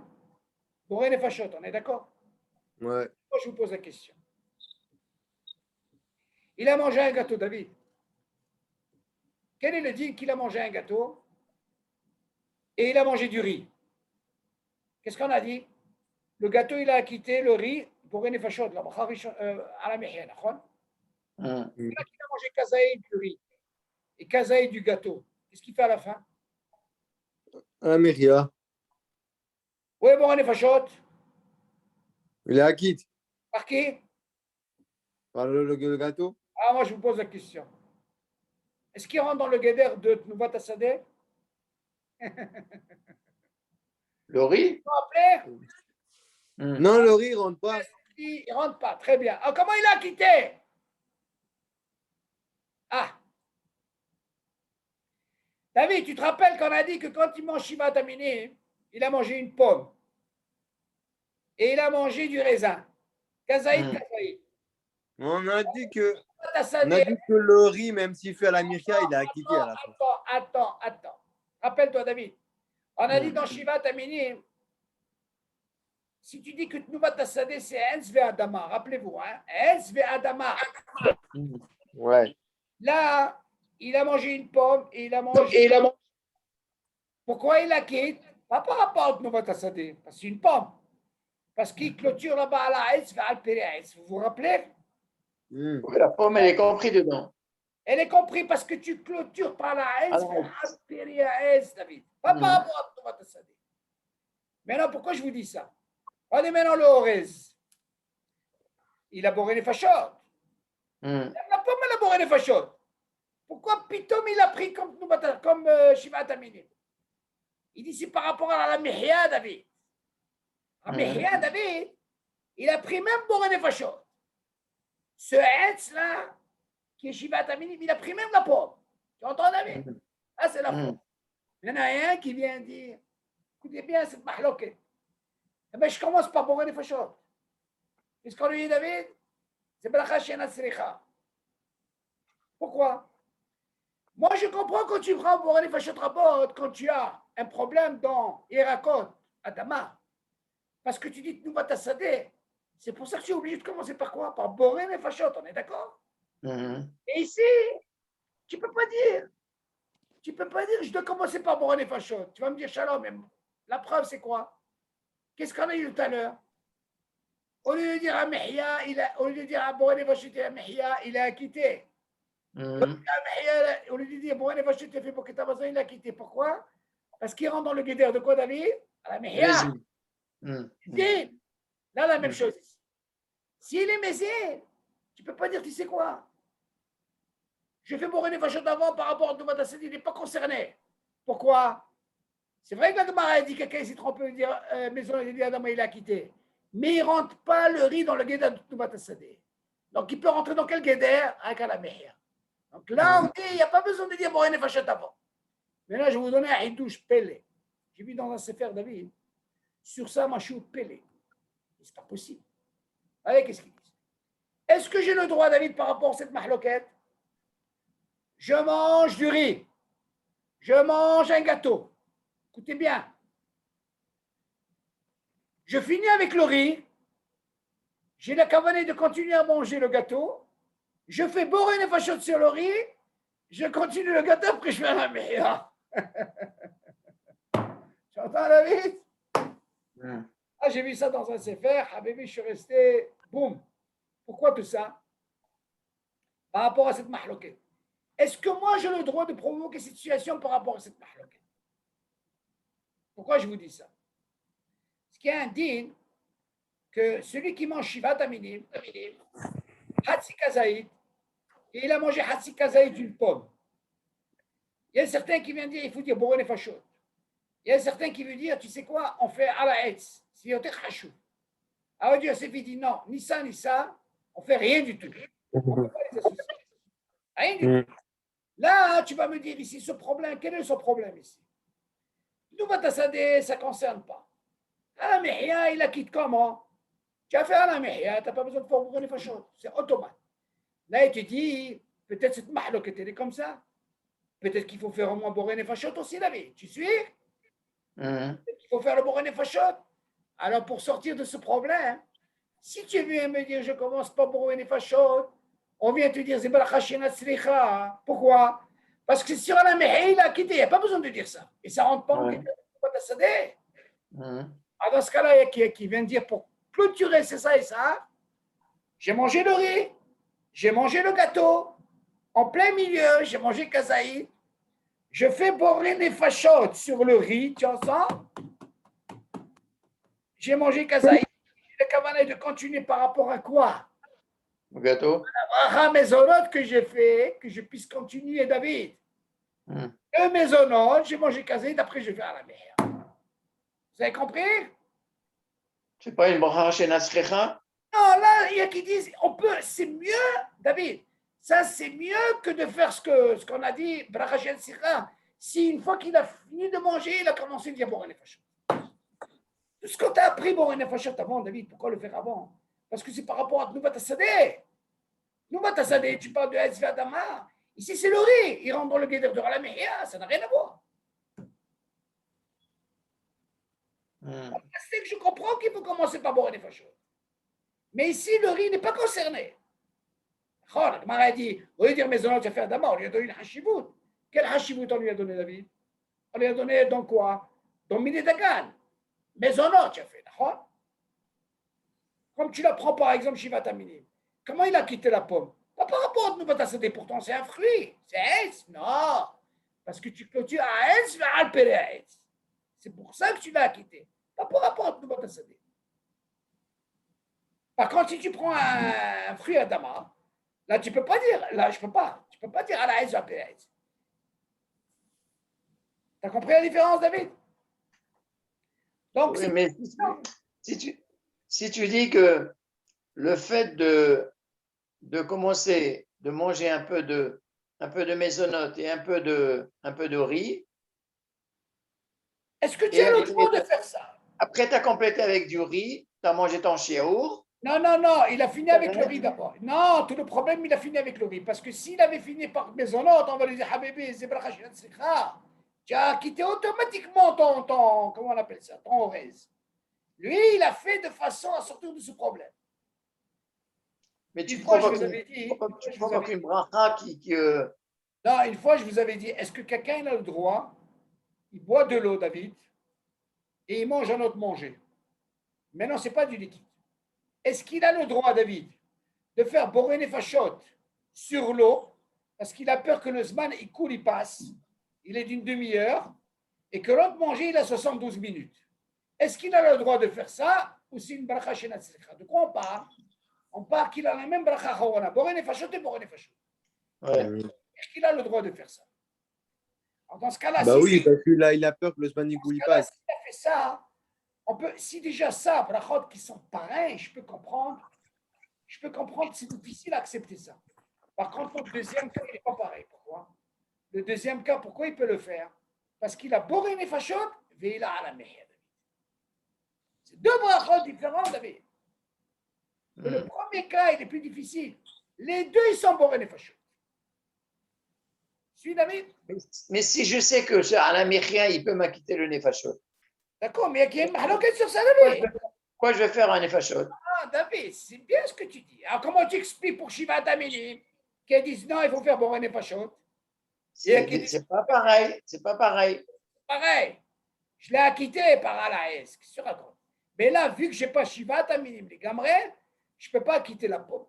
Boren et Fachot, on est d'accord? Ouais. Moi, je vous pose la question. Il a mangé un gâteau, David. Quel est le dit qu'il a mangé un gâteau et il a mangé du riz? Qu'est-ce qu'on a dit? Le gâteau, il a quitté le riz pour une fachot, à la mehia. Il a mangé kazaï du riz et kazaï du gâteau. Qu'est-ce qu'il fait à la fin? À la mehia. Oui, bon, une fachot. Il est acquitté. Par qui? Par le gâteau. Ah, moi, je vous pose la question. Est-ce qu'il rentre dans le guédère de Tnouvat Asadeh? Le riz? Non, le riz ne rentre pas. Il ne rentre pas. Très bien. Alors, comment il a quitté? Ah. David, tu te rappelles qu'on a dit que quand il mange Shiva Tamini, il a mangé une pomme. Et il a mangé du raisin. Kazaïd, kazaïd. On a dit que le riz, même s'il fait à la mehia, il est acquitté à la fin. Attends. Rappelle-toi, David. On a dit dans Shiva Tamini, si tu dis que Tnouvat Tasadeh, c'est Ens ve Adama, rappelez-vous, hein? Ens ve Adama. Ouais. Là, il a mangé une pomme et il a mangé. Pourquoi il la quitte? Pas par rapport à Tnouvat Tasadeh, parce que c'est une pomme. Parce qu'il clôture là-bas à la Ens ve Alpere. Vous vous rappelez? Oui, la pomme, elle est comprise dedans. Elle est comprise parce que tu clôtures par la Ens ve Alpere, David. Pas par rapport à Tnouvat Tasadeh. Maintenant, pourquoi je vous dis ça? Regardez maintenant le Orez. Il a boré les fachot. La pomme, elle a boré les fachot. Pourquoi Pitom il a pris comme Shiva Tamini? Il dit c'est par rapport à la Mehia, David. La Mehia, David, il a pris même boré les fachot. Ce Hetz là, qui est Shiva Tamini, il a pris même la pomme. Tu entends, David? Ah, c'est la pomme. Il y en a un qui vient dire écoutez bien cette mahloquette. Eh bien, je commence par boré les fachot. Qu'est-ce qu'on lui dit, David? C'est bracha shena sricha. Pourquoi? Moi, je comprends quand tu prends pour aller fâcher rabot, quand tu as un problème dans Irakot, Adama, parce que tu dis que nous va t'assader. C'est pour ça que tu es obligé de commencer par quoi? Par Boré les fachot, on est d'accord? Et ici, tu ne peux pas dire. Tu ne peux pas dire, je dois commencer par Boré Nefashot. Tu vas me dire, Shalom, mais la preuve, c'est quoi? Qu'est-ce qu'on a eu tout à l'heure? Au lieu de dire à Mehia, au lieu de dire à Boré Nefashot et à Mehia, il a acquitté. Au lieu de dire Boré Nefashot, il a fait pour que Tabazan, il a quitté. Pourquoi? Parce qu'il rentre dans le guédère de quoi, David? À la Mehia. Là, la même chose ici. S'il est Mézé, tu ne peux pas dire, tu sais quoi? Je fais Boré Nefashot avant par rapport à Doumat Asadi, il n'est pas concerné. Pourquoi? C'est vrai que la Gemara a dit que quelqu'un s'est trompé de dire maison, il dit Adam, il a quitté. Mais il ne rentre pas le riz dans le guédère de Doumat Asadi. Donc il peut rentrer dans quel guédère? Avec la Mehia. Donc là, on dit, il n'y a pas besoin de dire Boré Nefashot avant. Mais là, je vais vous donner un hidouche Pélé. J'ai vu dans un Sefer David, sur ça, Machou Pélé. C'est pas possible. Allez, qu'est-ce qu'ils disent? Est-ce que j'ai le droit, David, par rapport à cette mahloquette? Je mange du riz. Je mange un gâteau. Écoutez bien. Je finis avec le riz. J'ai la cavane de continuer à manger le gâteau. Je fais Boré Nefashot sur le riz. Je continue le gâteau, après je fais la meilleure. Tu entends, David? Ah, j'ai vu ça dans un Sefer. Habibi, je suis resté. Boum. Pourquoi tout ça? Par rapport à cette mahloquette. Est-ce que moi j'ai le droit de provoquer cette situation par rapport à cette mahloquette? Pourquoi je vous dis ça? Parce qu'il y a un din que celui qui mange Shivat Aminim, Hatsi Kazaïd, et il a mangé Hatsi Kazaïd d'une pomme. Il y a certains qui viennent dire il faut dire Boré Nefashot. Il y a certains qui veulent dire tu sais quoi, on fait Ala Etz, c'est Yoter Hachou. Alors Dieu s'est dit non, ni ça, on fait rien du tout. On peut pas les associer. Rien du tout. Là, tu vas me dire ici ce problème, quel est ce problème ici? Nous, Batasadeh, ça ne concerne pas. Ala Mehia, il la quitte comment? Tu as fait Ala Mehia, tu n'as pas besoin de faire Boré Nefashot. C'est automate. Là, il te dit, peut-être cette mahloquette est comme ça. Peut-être qu'il faut faire au moins Boré Nefashot aussi, David. Tu suis? Peut-être qu'il faut faire le Boré Nefashot. Alors, pour sortir de ce problème, si tu viens me dire, je commence pas Boré Nefashot, on vient te dire, pourquoi? Parce que sur la Mehia, il a quitté. Il n'y a pas besoin de dire ça. Et ça ne rentre pas en question. Dans ce cas-là, il y a qui vient dire, pour clôturer, c'est ça et ça, j'ai mangé le riz, j'ai mangé le gâteau, en plein milieu, j'ai mangé kazaï, je fais Boré Nefashot sur le riz, tu entends? J'ai mangé kazaï, le cavane de continuer par rapport à quoi? Le gâteau. La maisonnote que j'ai fait, que je puisse continuer, David. Le maisonnote, j'ai mangé kazaï, après je vais à la mer. Vous avez compris? C'est pas une bracha chez Nasrecha? Non, là, il y a qui disent, on peut, c'est mieux, David, ça c'est mieux que de faire ce qu'on a dit, Bracha Sira. Si une fois qu'il a fini de manger, il a commencé à dire Boré Nefashot. Tout ce que tu as appris Boré Nefashot avant, David, pourquoi le faire avant? Parce que c'est par rapport à Noubat Assadeh. Noubat Assadeh, tu parles de Ezva Adama. Ici, c'est le riz. Il rentre dans le guédère de la Mehia, ça n'a rien à voir. C'est que je comprends qu'il faut commencer par Boré Nefashot. Mais ici, le riz n'est pas concerné. La Gemara a dit, au lieu de dire maisonnot, tu as fait Adama, on lui a donné une hashivut. Quel hashivut on lui a donné, David? On lui a donné dans quoi? Dans Miné Dagan. Maisonnot, tu as fait, d'accord? Comme tu la prends par exemple Shivat Aminim. Comment il a quitté la pomme? Pas par rapport à Noubat Assadeh, pourtant c'est un fruit. C'est Aetz? Non. Parce que tu clôtures à Aetz, vers Alpere Aetz. C'est pour ça que tu l'as quitté. Pas par rapport à Noubat Assadeh. Par contre, si tu prends un fruit Adama, là, tu ne peux pas dire, là, je peux pas. Tu ne peux pas dire à la Aetz ou à Aetz. Tu as compris la différence, David? Donc, oui, mais si tu dis que le fait de commencer de manger un peu de maisonnote et un peu de riz. Est-ce que tu as le droit de faire ça? Après, tu as complété avec du riz, tu as mangé ton chiour. Non, il a fini avec le riz d'abord. Non, tout le problème, il a fini avec le riz. Parce que s'il avait fini par maisonnote, on va lui dire, Habibi, c'est tu as quitté automatiquement ton comment on appelle ça, ton orez. Lui, il a fait de façon à sortir de ce problème. Mais tu provoques une bracha Non, une fois, je vous avais dit, est-ce que quelqu'un a le droit, il boit de l'eau, David, et il mange un autre manger. Mais non, ce n'est pas du liquide. Est-ce qu'il a le droit, David, de faire boré nefashot sur l'eau, parce qu'il a peur que le zman, il coule, il passe, il est d'une demi-heure, et que l'autre manger, il a 72 minutes. Est-ce qu'il a le droit de faire ça, ou c'est une bracha chez Natsirka? De quoi on parle? On parle qu'il a la même bracha chawana, boré nefashot et boré nefashot. Ouais. Est-ce qu'il a le droit de faire ça? Alors dans ce cas-là, Bah si oui, parce que là, il a peur que le dans Spanish ce il cas-là, passe. s'il a fait ça, on peut, si déjà ça, brachot qui sont pareils, je peux comprendre que c'est difficile à accepter ça. Par contre, le deuxième cas, il n'est pas pareil. Pourquoi? Le deuxième cas, pourquoi il peut le faire? Parce qu'il a boré les fachot, veila à la mehia. C'est deux brachot différents, David. Le premier cas, il est plus difficile. Les deux, ils sont boré les fachot. Suis, David? Mais si je sais que c'est Alain Mechia, il peut m'acquitter le nefashot. D'accord, mais il y a une mahaloquette sur ça, David. Quoi je vais faire un nefashot? Ah, David, c'est bien ce que tu dis. Alors, comment tu expliques pour Shiva Taminim qui disent non, il faut faire boré les fachot? C'est pas pareil. C'est pas pareil. Pareil. Je l'ai acquitté par Alaès. Qu'est-ce que tu racontes? Mais là, vu que je n'ai pas Shiva Taminim, les gamrels, je ne peux pas quitter la pomme.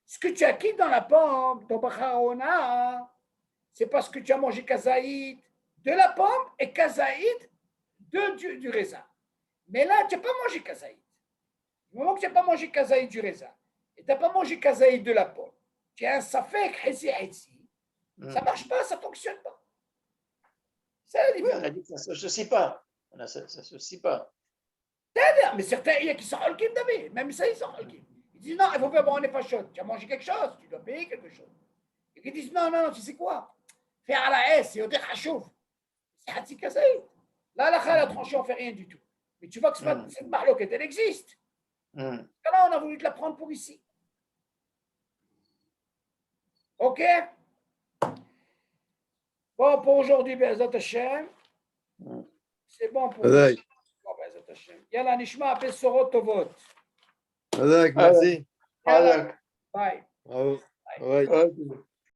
Ce que tu acquittes dans la pomme, dans Bachaona, c'est parce que tu as mangé kazaïd de la pomme et kazaïd du raisin. Mais là, tu n'as pas mangé kazaïd. Du moment que tu n'as pas mangé kazaïd du raisin et tu n'as pas mangé kazaïd de la pomme, tu as un safek, ça ne marche pas, ça ne fonctionne pas. C'est la différence. Oui, on a dit que ça ne s'associe pas. Ça ne s'associe pas. Mais certains, il y a qui sont holkim, David. Même ça, ils sont holkim. Ils disent non, il faut faire bon, on n'est pas chaud. Tu as mangé quelque chose, tu dois payer quelque chose. Et qui disent non, tu sais quoi? Faire à la S, c'est au déchachouf. C'est Hatsi Kazaï. Là, la a tranché, on ne fait rien du tout. Mais tu vois que cette marloquette, elle existe. Là, on a voulu te la prendre pour ici. OK? Bon, pour aujourd'hui, Bezat Hashem. C'est bon pour aujourd'hui. Yalla, Nishma, Besorot Tovot. Merci. Yalla, bye. Bravo. Ouais.